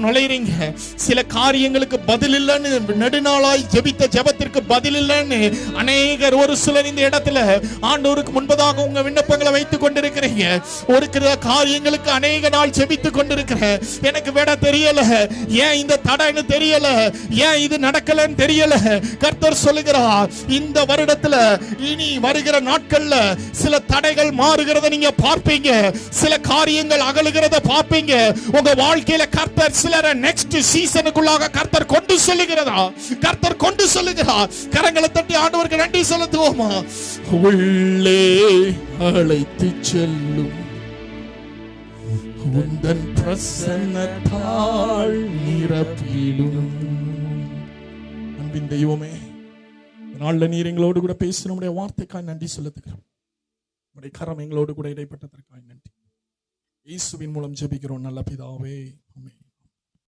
நுழைறீங்க. சில காரியங்களுக்கு பதில் இல்லைன்னு, நெடுநாளாய் ஜெபித்த ஜெபத்திற்கு பதில் இல்லைன்னு அநேகர் ஒரு சிலர் இந்த இடத்துல ஆண்டவருக்கு முன்பதாக உங்க விண்ணப்பங்களை வைத்துக் கொண்டிருக்கிறீங்க. ஒரு காரியங்களுக்கு அநேக நாள் ஜெபித்துக் கொண்டிருக்கிறேன், எனக்கு விட தெரியல, ஏன் இந்த தடைன்னு தெரியல, ஏன் இது நடக்கலன்னு தெரியல. கர்த்தர் சொல்லுகிறார், இந்த வருடத்துல இனி வருகிற நாட்கள்ல சில தடைகள் மாறுகிறத நீங்க பார்ப்பீங்க, சில காரியங்கள் அகலுகிறத பார்ப்பீங்க. உங்க வாழ்க்கையில கர்த்தர் சிலரை நெக்ஸ்ட் சீசனுக்குள்ளாக கர்த்தர் கொண்டு சொல்லுகிறார். கரங்களை தட்டி ஆண்டவருக்கு நன்றி செலுத்துவோமா? உள்ளே அழைத்து செல்லும் உந்தன் பிரசன்னத்தால் நிரப்பிடும். அன்பின் தெய்வமே, நாள்ல நீர் எங்களோடு கூட பேச நம்முடைய வார்த்தைக்காய் நன்றி செலுத்துகிறோம். நம்முடைய கரம் எங்களோடு கூட இடைப்பட்டதற்காய் நன்றி. இயேசுவின் மூலம் ஜெபிக்கிறோம் நல்ல பிதாவே, ஆமென்.